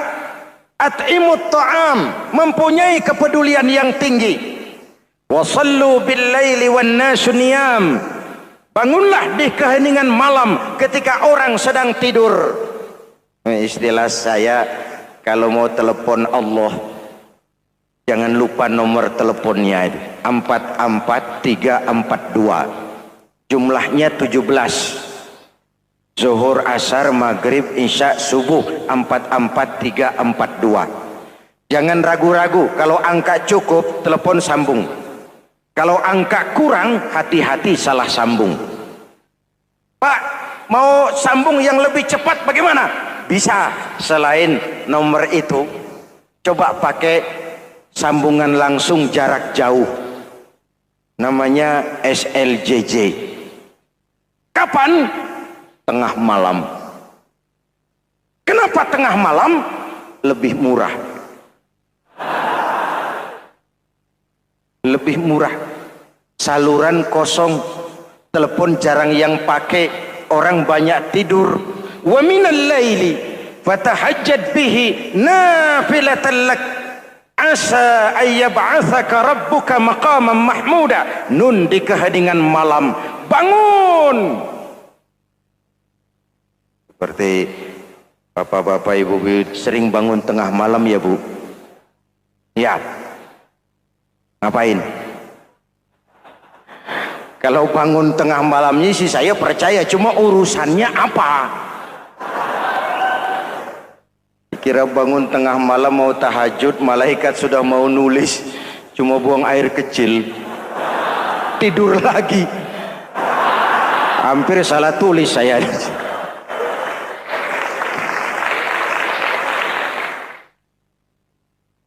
At'imut ta'am, mempunyai kepedulian yang tinggi. Wasallu bil laili wan nasu niyam, bangunlah di keheningan malam ketika orang sedang tidur. Istilah saya, kalau mau telepon Allah, jangan lupa nomor teleponnya, 44342. Jumlahnya 17. Zuhur, asar, maghrib, isya, subuh, 44342. Jangan ragu-ragu, kalau angka cukup, telepon sambung. Kalau angka kurang, hati-hati salah sambung. Pak, mau sambung yang lebih cepat bagaimana? Bisa, selain nomor itu, coba pakai sambungan langsung jarak jauh, namanya SLJJ. Kapan? Tengah malam. Kenapa tengah malam? Lebih murah. Lebih murah. Saluran kosong, telepon jarang yang pakai, orang banyak tidur. Wa minal laili fatahajjad bihi nafilatan lak asa ayyab'atsaka rabbuka maqaman mahmuda. Nun, di keheningan malam bangun. Seperti bapak-bapak, ibu-ibu sering bangun tengah malam ya Bu? Ya. Ngapain? Kalau bangun tengah malamnya sih saya percaya, cuma urusannya apa? Kira bangun tengah malam mau tahajud, malaikat sudah mau nulis, cuma buang air kecil, tidur lagi. Hampir salah tulis saya.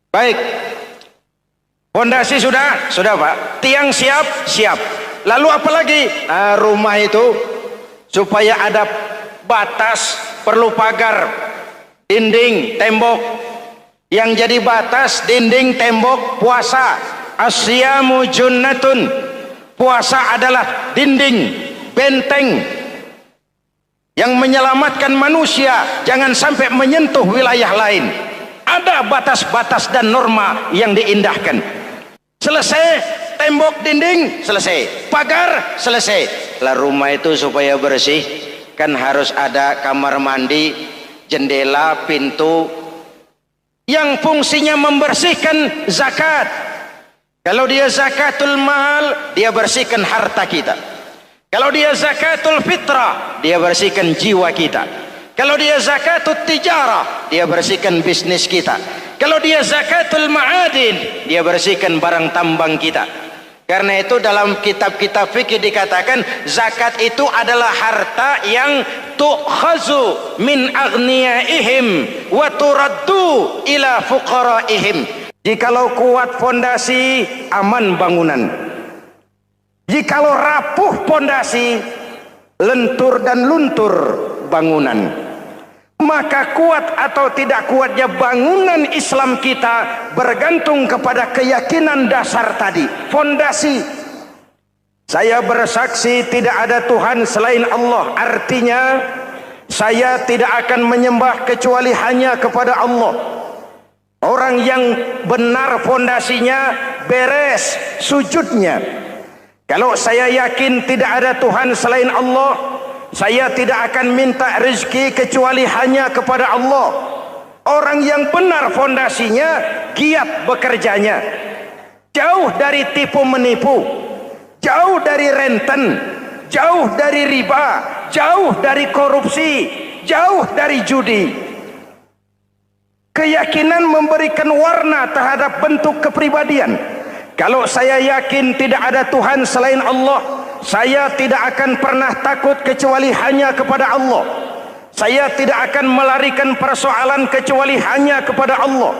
Baik, fondasi sudah Pak, tiang siap, lalu apa lagi? Nah, rumah itu supaya ada batas, perlu pagar, dinding, tembok. Yang jadi batas, dinding, tembok, puasa. Asyamu junnatun, puasa adalah dinding, benteng yang menyelamatkan manusia jangan sampai menyentuh wilayah lain. Ada batas-batas dan norma yang diindahkan. Selesai, tembok, dinding, selesai. Pagar, selesai. Lah rumah itu supaya bersih, kan harus ada kamar mandi, jendela, pintu, yang fungsinya membersihkan zakat. Kalau dia zakatul mal, dia bersihkan harta kita. Kalau dia zakatul fitrah, dia bersihkan jiwa kita. Kalau dia zakatul tijarah, dia bersihkan bisnis kita. Kalau dia zakatul ma'adin, dia bersihkan barang tambang kita. Karena itu dalam kitab-kitab fikih dikatakan zakat itu adalah harta yang tu'khazu min aghniyaihim wa turaddu ila fuqaraihim. Jikalau kuat fondasi, aman bangunan. Jikalau rapuh fondasi, lentur dan luntur bangunan. Maka kuat atau tidak kuatnya bangunan Islam kita bergantung kepada keyakinan dasar tadi, fondasi. Saya bersaksi tidak ada Tuhan selain Allah, artinya saya tidak akan menyembah kecuali hanya kepada Allah. Orang yang benar fondasinya beres sujudnya. Kalau saya yakin tidak ada Tuhan selain Allah, Saya tidak akan minta rezeki kecuali hanya kepada Allah. Orang yang benar fondasinya, giat bekerjanya, jauh dari tipu menipu, jauh dari renten, jauh dari riba, jauh dari korupsi, jauh dari judi. Keyakinan memberikan warna terhadap bentuk kepribadian. Kalau saya yakin tidak ada Tuhan selain Allah, saya tidak akan pernah takut kecuali hanya kepada Allah. Saya tidak akan melarikan persoalan kecuali hanya kepada Allah.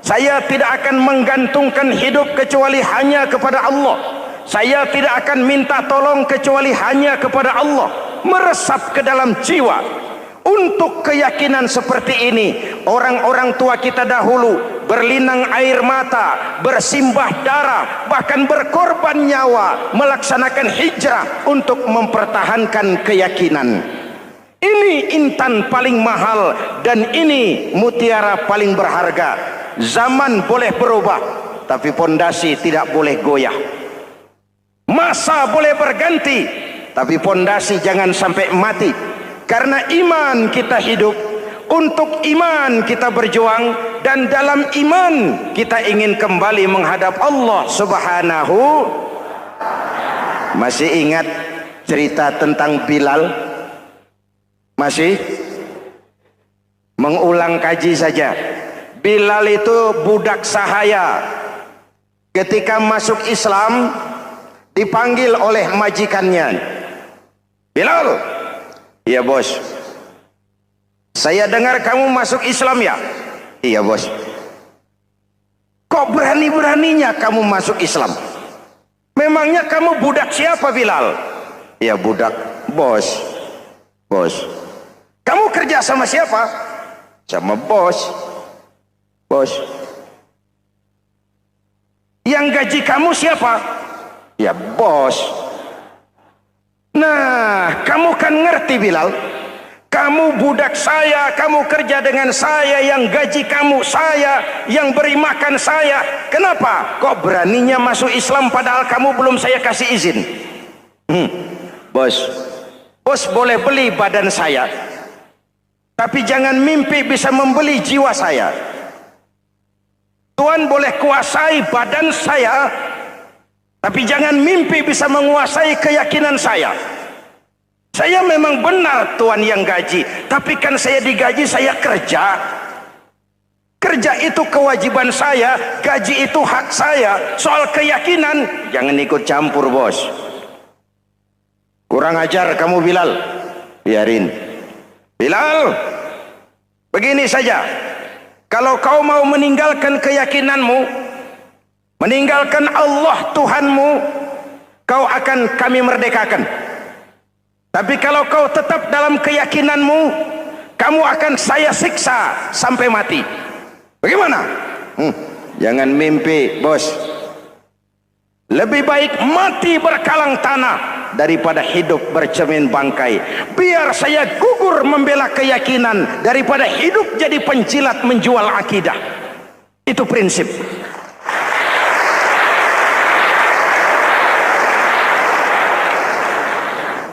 Saya tidak akan menggantungkan hidup kecuali hanya kepada Allah. Saya tidak akan minta tolong kecuali hanya kepada Allah. Meresap ke dalam jiwa. Untuk keyakinan seperti ini, orang-orang tua kita dahulu berlinang air mata, bersimbah darah, bahkan berkorban nyawa, melaksanakan hijrah untuk mempertahankan keyakinan. Ini intan paling mahal dan ini mutiara paling berharga. Zaman boleh berubah, tapi pondasi tidak boleh goyah. Masa boleh berganti, tapi pondasi jangan sampai mati. Karena iman kita hidup, untuk iman kita berjuang, dan dalam iman kita ingin kembali menghadap Allah Subhanahu. Masih ingat cerita tentang Bilal? Masih? Mengulang kaji saja. Bilal itu budak sahaya. Ketika masuk Islam, dipanggil oleh majikannya. Bilal, iya bos. Saya dengar kamu masuk Islam ya? Iya bos. Kok berani-beraninya kamu masuk Islam? Memangnya kamu budak siapa Bilal? Iya budak bos. Bos. Kamu kerja sama siapa? Sama bos. Bos. Yang gaji kamu siapa? Ya bos. Nah, kamu kan ngerti Bilal, kamu budak saya, kamu kerja dengan saya, yang gaji kamu saya, yang beri makan saya. Kenapa? Kok beraninya masuk Islam padahal kamu belum saya kasih izin? Bos, bos boleh beli badan saya, tapi jangan mimpi bisa membeli jiwa saya. Tuhan boleh kuasai badan saya, tapi jangan mimpi bisa menguasai keyakinan saya. Saya memang benar Tuhan yang gaji, tapi kan saya digaji, saya kerja. Kerja itu kewajiban saya, gaji itu hak saya. Soal keyakinan, jangan ikut campur bos. Kurang ajar kamu Bilal. Biarin. Bilal, begini saja. Kalau kau mau meninggalkan keyakinanmu, meninggalkan Allah Tuhanmu, kau akan kami merdekakan. Tapi kalau kau tetap dalam keyakinanmu, kamu akan saya siksa sampai mati. Bagaimana? Jangan mimpi bos. Lebih baik mati berkalang tanah daripada hidup bercermin bangkai. Biar saya gugur membela keyakinan daripada hidup jadi penjilat menjual akidah. Itu prinsip.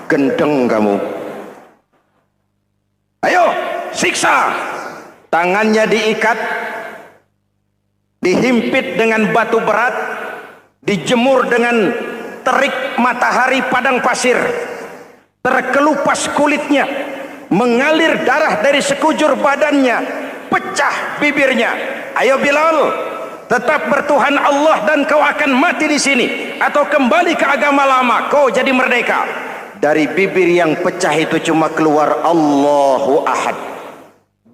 Gendeng kamu. Ayo, siksa. Tangannya diikat, dihimpit dengan batu berat, dijemur dengan terik matahari padang pasir, terkelupas kulitnya, mengalir darah dari sekujur badannya, pecah bibirnya. Ayo Bilal, tetap bertuhan Allah dan kau akan mati di sini, atau kembali ke agama lama, kau jadi merdeka. Dari bibir yang pecah itu cuma keluar Allahu Ahad.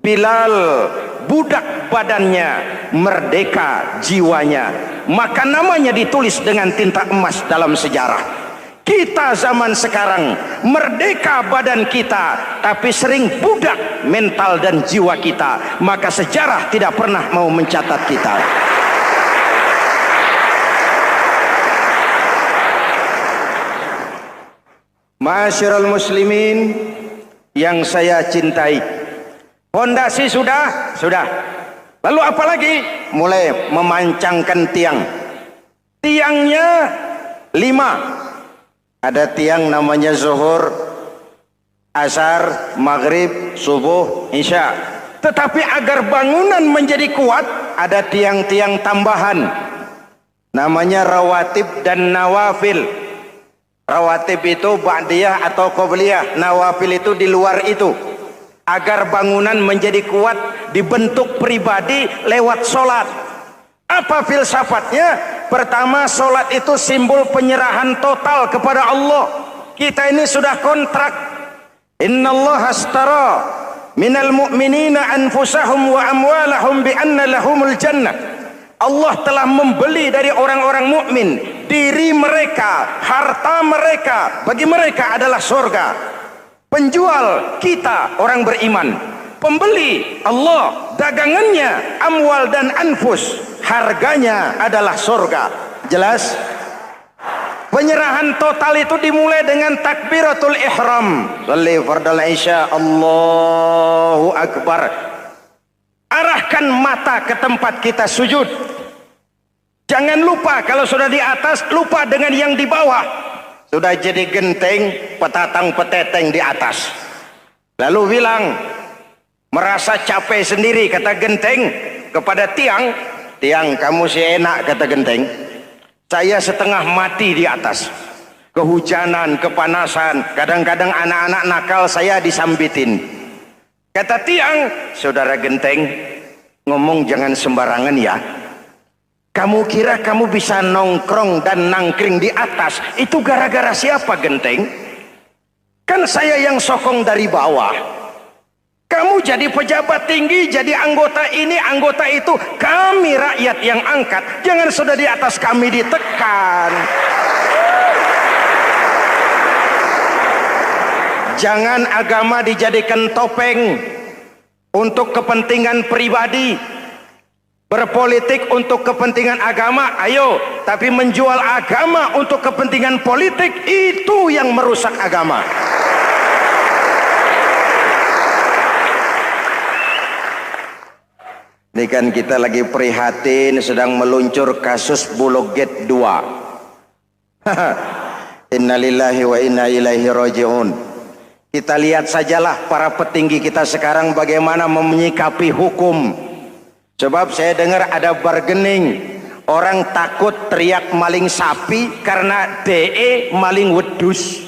Bilal budak badannya, merdeka jiwanya, maka namanya ditulis dengan tinta emas dalam sejarah. Kita zaman sekarang merdeka badan kita, tapi sering budak mental dan jiwa kita, maka sejarah tidak pernah mau mencatat kita. Masyarul muslimin yang saya cintai, fondasi sudah. Lalu apa lagi? Mulai memancangkan tiang. Tiangnya 5. Ada tiang namanya zuhur, asar, maghrib, subuh, isya. Tetapi agar bangunan menjadi kuat, ada tiang-tiang tambahan, namanya rawatib dan nawafil. Rawatib itu ba'diyah atau qobliyah, nawafil itu di luar itu. Agar bangunan menjadi kuat, dibentuk pribadi lewat sholat. Apa filsafatnya? Pertama, sholat itu simbol penyerahan total kepada Allah. Kita ini sudah kontrak. Innallaha astara minal mu'minina anfusahum wa amwalahum bi anna lahumul jannah. Allah telah membeli dari orang-orang mukmin diri mereka, harta mereka, bagi mereka adalah surga. Penjual kita orang beriman, pembeli Allah, dagangannya amwal dan anfus, harganya adalah surga. Jelas? Penyerahan total itu dimulai dengan takbiratul ihram. Shalli fardal isya, Allahu akbar. Arahkan mata ke tempat kita sujud. Jangan lupa kalau sudah di atas, lupa dengan yang di bawah. Sudah jadi genteng, petatang peteteng di atas. Lalu bilang, merasa capek sendiri, kata genteng kepada tiang. Tiang, kamu sih enak, kata genteng. Saya setengah mati di atas. Kehujanan, kepanasan, kadang-kadang anak-anak nakal saya disambitin. Kata tiang, saudara genteng, ngomong jangan sembarangan ya. Kamu kira kamu bisa nongkrong dan nangkring di atas, itu gara-gara siapa genteng? Kan saya yang sokong dari bawah. Kamu jadi pejabat tinggi, jadi anggota ini, anggota itu. Kami rakyat yang angkat, jangan sudah di atas kami ditekan. Jangan agama dijadikan topeng untuk kepentingan pribadi. Berpolitik untuk kepentingan agama, ayo. Tapi menjual agama untuk kepentingan politik, itu yang merusak agama. Ini kan kita lagi prihatin, sedang meluncur kasus Bulog Gate 2. Innalillahi wa inna ilaihi raji'un. Kita lihat sajalah para petinggi kita sekarang bagaimana menyikapi hukum. Sebab saya dengar ada bargaining, orang takut teriak maling sapi karena DE maling wedus.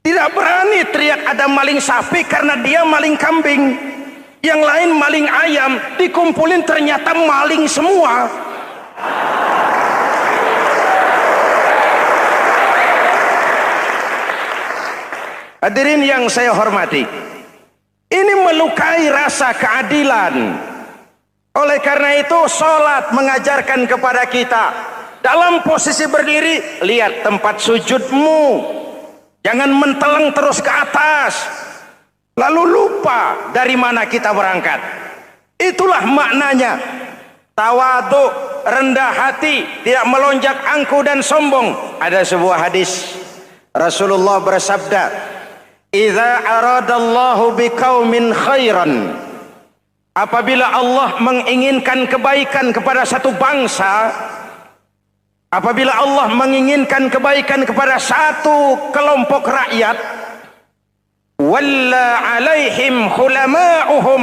Tidak berani teriak ada maling sapi karena dia maling kambing. Yang lain maling ayam, dikumpulin ternyata maling semua. Hadirin yang saya hormati, ini melukai rasa keadilan. Oleh karena itu, sholat mengajarkan kepada kita, dalam posisi berdiri, lihat tempat sujudmu. Jangan menteleng terus ke atas, lalu lupa dari mana kita berangkat. Itulah maknanya tawadhu, rendah hati, tidak melonjak angku dan sombong. Ada sebuah hadis, Rasulullah bersabda, idza aradallahu biqaumin khairan, apabila Allah menginginkan kebaikan kepada satu bangsa, apabila Allah menginginkan kebaikan kepada satu kelompok rakyat, walla alaihim hulama'uhum,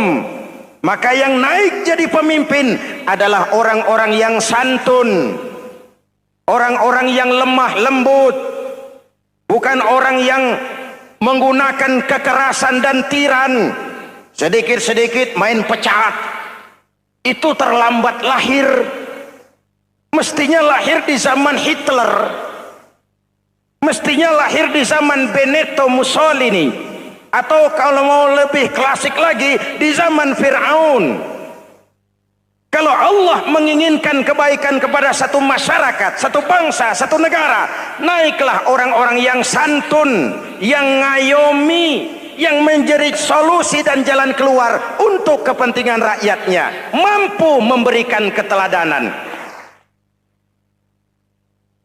maka yang naik jadi pemimpin adalah orang-orang yang santun, orang-orang yang lemah lembut, bukan orang yang menggunakan kekerasan dan tiran, sedikit-sedikit main pecat. Itu terlambat lahir. Mestinya lahir di zaman Hitler, mestinya lahir di zaman Benito Mussolini, atau kalau mau lebih klasik lagi, di zaman Fir'aun. Kalau Allah menginginkan kebaikan kepada satu masyarakat, satu bangsa, satu negara, naiklah orang-orang yang santun, yang ngayomi, yang menjadi solusi dan jalan keluar untuk kepentingan rakyatnya, mampu memberikan keteladanan.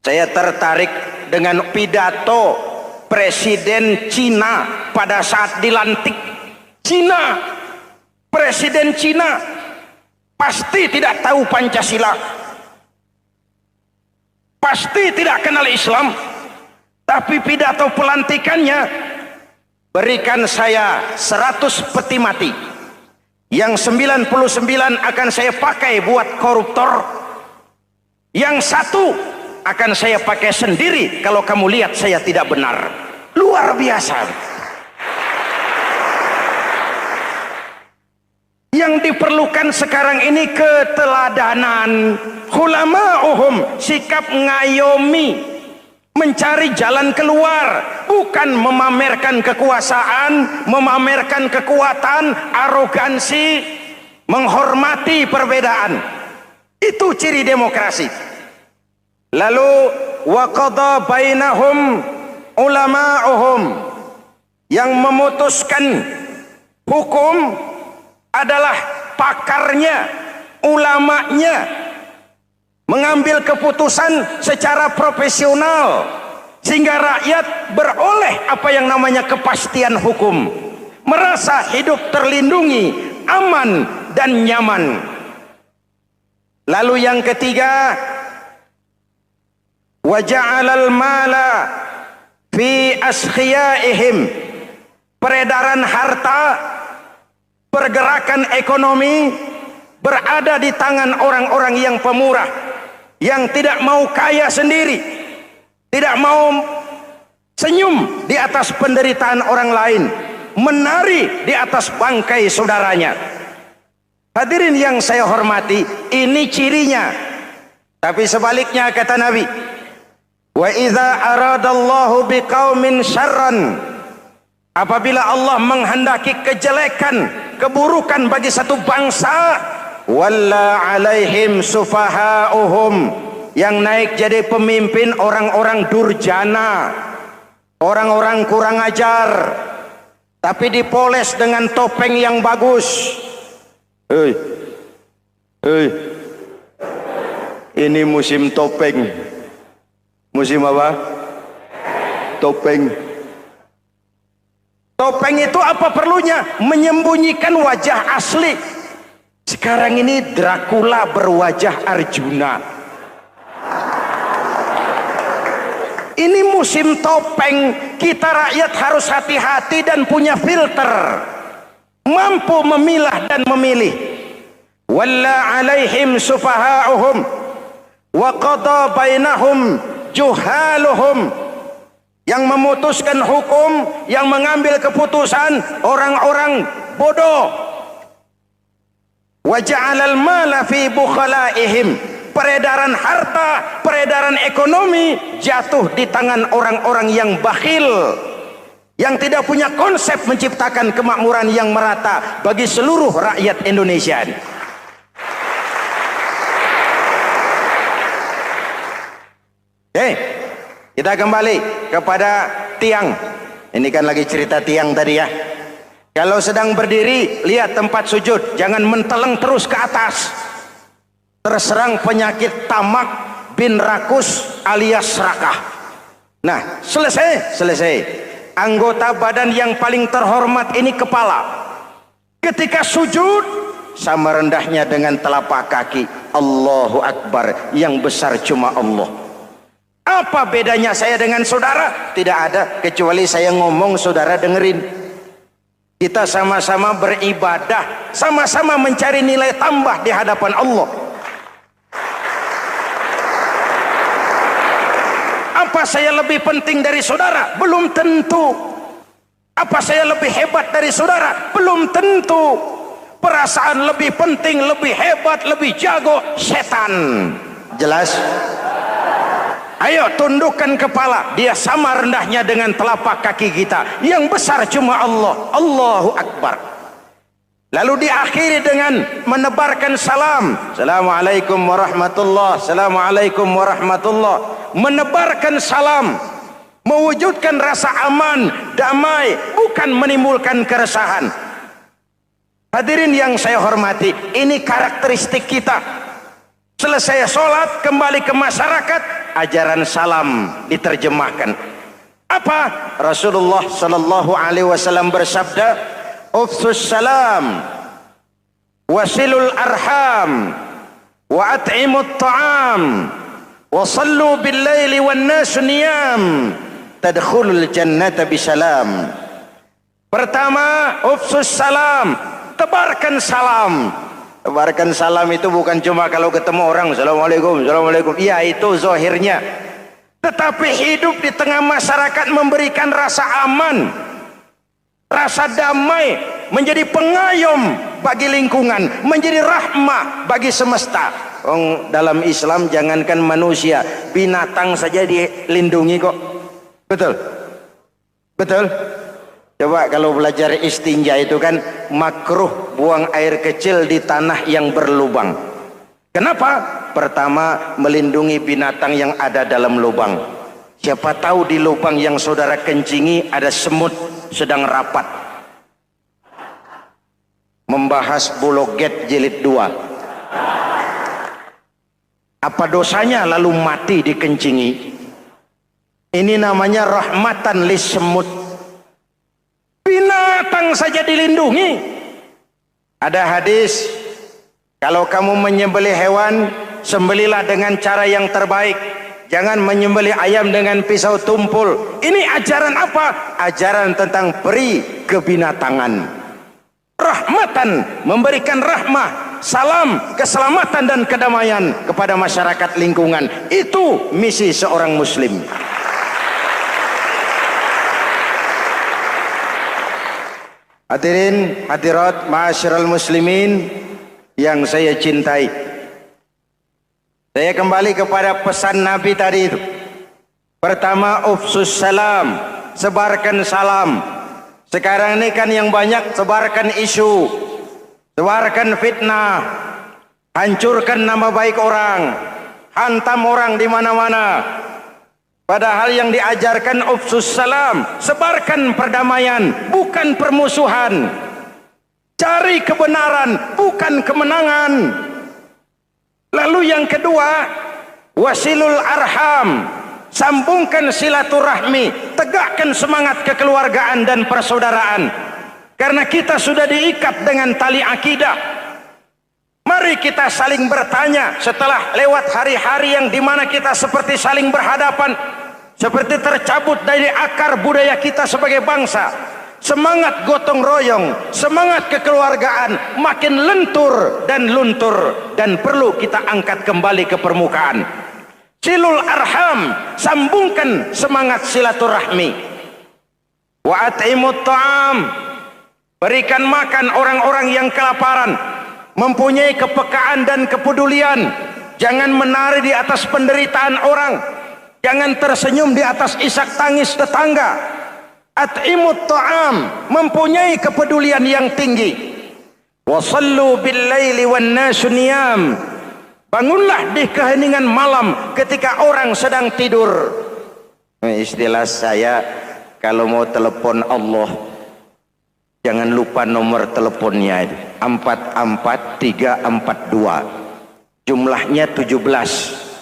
Saya tertarik dengan pidato Presiden Cina pada saat dilantik. Cina, Presiden Cina pasti tidak tahu Pancasila, pasti tidak kenal Islam, Tapi pidato pelantikannya, berikan saya 100 peti mati. Yang 99 akan saya pakai buat koruptor. Yang 1 akan saya pakai sendiri kalau kamu lihat saya tidak benar. Luar biasa. Yang diperlukan sekarang ini keteladanan. Hulama'uhum, sikap ngayomi, mencari jalan keluar, bukan memamerkan kekuasaan, memamerkan kekuatan, arogansi, menghormati perbedaan. Itu ciri demokrasi. Lalu wa qada bainahum ulama'uhum, yang memutuskan hukum adalah pakarnya, ulamanya, mengambil keputusan secara profesional sehingga rakyat beroleh apa yang namanya kepastian hukum, merasa hidup terlindungi, aman dan nyaman. Lalu yang ketiga, wa ja'alal mala fi askhiyaihim, peredaran harta, pergerakan ekonomi berada di tangan orang-orang yang pemurah, yang tidak mau kaya sendiri, tidak mau senyum di atas penderitaan orang lain, menari di atas bangkai saudaranya. Hadirin yang saya hormati, ini cirinya. Tapi sebaliknya kata Nabi, wa idza aradallahu biqaumin syarran, apabila Allah menghendaki kejelekan, keburukan bagi satu bangsa, walla alaihim sufaha'uhum, yang naik jadi pemimpin orang-orang durjana, orang-orang kurang ajar, tapi dipoles dengan topeng yang bagus. Hei, hei, ini musim topeng. Musim apa? Topeng. Topeng itu apa perlunya? Menyembunyikan wajah asli. Sekarang ini Dracula berwajah Arjuna. Ini musim topeng. Kita rakyat harus hati-hati dan punya filter, mampu memilah dan memilih. Walla alaihim sufaha'uhum wa qada bainahum juhaluhum, yang memutuskan hukum, yang mengambil keputusan orang-orang bodoh. Wa ja'alal mala fi bukhalaihim, peredaran harta, peredaran ekonomi jatuh di tangan orang-orang yang bakhil, yang tidak punya konsep menciptakan kemakmuran yang merata bagi seluruh rakyat Indonesia. Kita kembali kepada tiang. Ini kan lagi cerita tiang tadi ya. Kalau sedang berdiri, lihat tempat sujud, jangan menteleng terus ke atas. Terserang penyakit tamak bin rakus alias serakah. Nah, selesai. Anggota badan yang paling terhormat ini kepala. Ketika sujud, sama rendahnya dengan telapak kaki. Allahu Akbar, yang besar cuma Allah. Apa bedanya saya dengan saudara? Tidak ada, kecuali saya ngomong saudara dengerin. Kita sama-sama beribadah, sama-sama mencari nilai tambah di hadapan Allah. Apa saya lebih penting dari saudara? Belum tentu. Apa saya lebih hebat dari saudara? Belum tentu. Perasaan lebih penting, lebih hebat, lebih jago setan. Jelas? Ayo tundukkan kepala, dia sama rendahnya dengan telapak kaki kita. Yang besar cuma Allah. Allahu Akbar. Lalu diakhiri dengan menebarkan salam. Assalamualaikum warahmatullah. Assalamualaikum warahmatullah. Menebarkan salam, mewujudkan rasa aman, damai, bukan menimbulkan keresahan. Hadirin yang saya hormati, ini karakteristik kita. Selesai sholat, kembali ke masyarakat, ajaran salam diterjemahkan. Apa? Rasulullah sallallahu alaihi wasallam bersabda, "Ufsus salam, wasilul arham, wa at'imut ta'am, wa sallu bil laili wan nas niyam, tadkhulul jannata bisalam. Pertama, ufsus salam, tebarkan salam. Tebarkan salam itu bukan cuma kalau ketemu orang, assalamualaikum, assalamualaikum. Iya, itu zahirnya. Tetapi hidup di tengah masyarakat memberikan rasa aman, rasa damai, menjadi pengayom bagi lingkungan, menjadi rahmah bagi semesta. Dalam Islam jangankan manusia, binatang saja dilindungi kok. Betul? Betul? Coba kalau belajar istinja itu kan makruh buang air kecil di tanah yang berlubang. Kenapa? Pertama, melindungi binatang yang ada dalam lubang. Siapa tahu di lubang yang saudara kencingi ada semut sedang rapat. Membahas Buloget jilid 2. Apa dosanya lalu mati dikencingi? Ini namanya rahmatan lis semut. Binatang saja dilindungi. Ada hadis, kalau kamu menyembelih hewan, sembelilah dengan cara yang terbaik. Jangan menyembelih ayam dengan pisau tumpul. Ini ajaran apa? Ajaran tentang peri kebinatangan. Rahmatan, memberikan rahmah, salam, keselamatan dan kedamaian kepada masyarakat lingkungan. Itu misi seorang muslim. Hadirin hadirat ma'asyiral muslimin yang saya cintai, saya kembali kepada pesan Nabi tadi itu. Pertama, ufsus salam, sebarkan salam. Sekarang ini kan yang banyak sebarkan isu, sebarkan fitnah, hancurkan nama baik orang, hantam orang di mana-mana. Padahal yang diajarkan ufsus salam, sebarkan perdamaian, bukan permusuhan. Cari kebenaran, bukan kemenangan. Lalu yang kedua, wasilul arham, sambungkan silaturahmi, tegakkan semangat kekeluargaan dan persaudaraan. Karena kita sudah diikat dengan tali akidah. Mari kita saling bertanya setelah lewat hari-hari yang dimana kita seperti saling berhadapan, seperti tercabut dari akar budaya kita sebagai bangsa. Semangat gotong royong, semangat kekeluargaan makin lentur dan luntur, dan perlu kita angkat kembali ke permukaan. Silul arham, sambungkan semangat silaturahmi. Wa at'imut ta'am, berikan makan orang-orang yang kelaparan. Mempunyai kepekaan dan kepedulian. Jangan menari di atas penderitaan orang, jangan tersenyum di atas isak tangis tetangga. At'imut ta'am, mempunyai kepedulian yang tinggi. Wasallu bil laili wan nasu niyam, bangunlah di keheningan malam ketika orang sedang tidur. Istilah saya, kalau mau telepon Allah, jangan lupa nomor teleponnya itu 44342. Jumlahnya 17.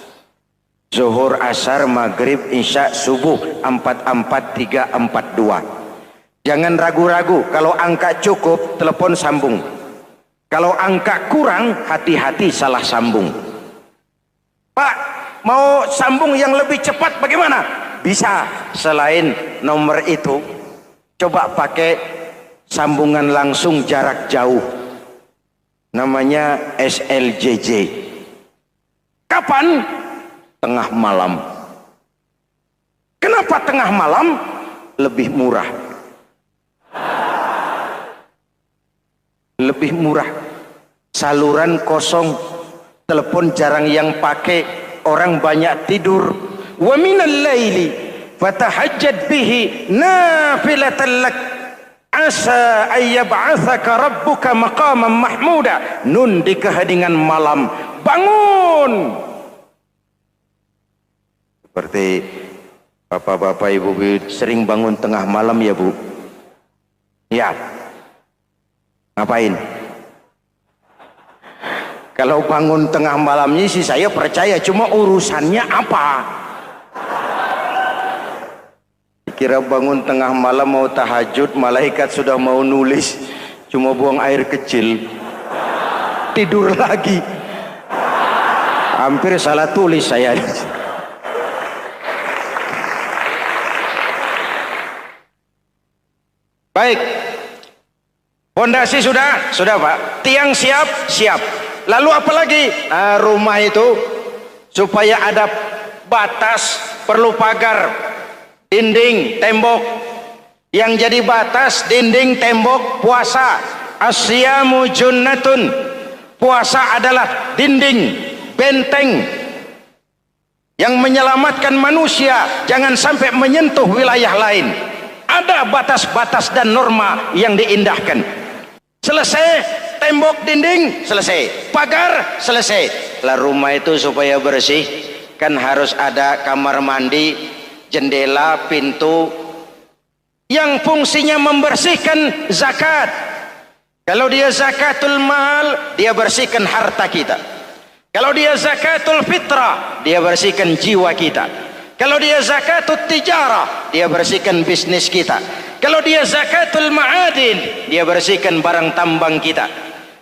Zuhur, asar, maghrib, isya, subuh 44342. Jangan ragu-ragu, kalau angka cukup telepon sambung. Kalau angka kurang, hati-hati salah sambung. Pak, mau sambung yang lebih cepat bagaimana? Bisa, selain nomor itu coba pakai sambungan langsung jarak jauh, namanya SLJJ. Kapan? Tengah malam. Kenapa tengah malam? Lebih murah. Lebih murah. Saluran kosong, telepon jarang yang pakai, orang banyak tidur. Wa minal laili fatahajjad bihi nafilatan lak asa ayyab'atsaka rabbuka maqaman mahmuda. Nun, di keheningan malam bangun. Seperti bapak-bapak, ibu-ibu sering bangun tengah malam ya Bu? Ya. Ngapain? Kalau bangun tengah malamnya sih saya percaya, cuma urusannya apa? Kira bangun tengah malam mau tahajud, malaikat sudah mau nulis, cuma buang air kecil, tidur lagi. Hampir salah tulis saya. Baik. Pondasi sudah? Sudah, Pak. Tiang siap? Siap. Lalu apa lagi? Nah, rumah itu supaya ada batas, perlu pagar, dinding, tembok. Yang jadi batas, dinding, tembok, puasa. Asyamu junnatun. Puasa adalah dinding, benteng yang menyelamatkan manusia jangan sampai menyentuh wilayah lain. Ada batas-batas dan norma yang diindahkan. Selesai, tembok, dinding, selesai. Pagar, selesai. Lah rumah itu supaya bersih, kan harus ada kamar mandi, jendela, pintu, yang fungsinya membersihkan zakat. Kalau dia zakatul mal, dia bersihkan harta kita. Kalau dia zakatul fitrah, dia bersihkan jiwa kita. Kalau dia zakatul tijarah, dia bersihkan bisnis kita. Kalau dia zakatul ma'adin, dia bersihkan barang tambang kita.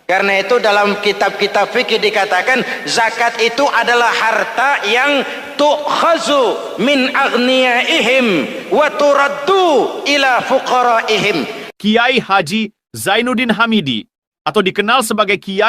Karena itu dalam kitab-kitab fikih dikatakan zakat itu adalah harta yang tu'khazu min aghniyaihim wa turaddu ila fuqaraihim. Kiai Haji Zainuddin Hamidi, atau dikenal sebagai Kiai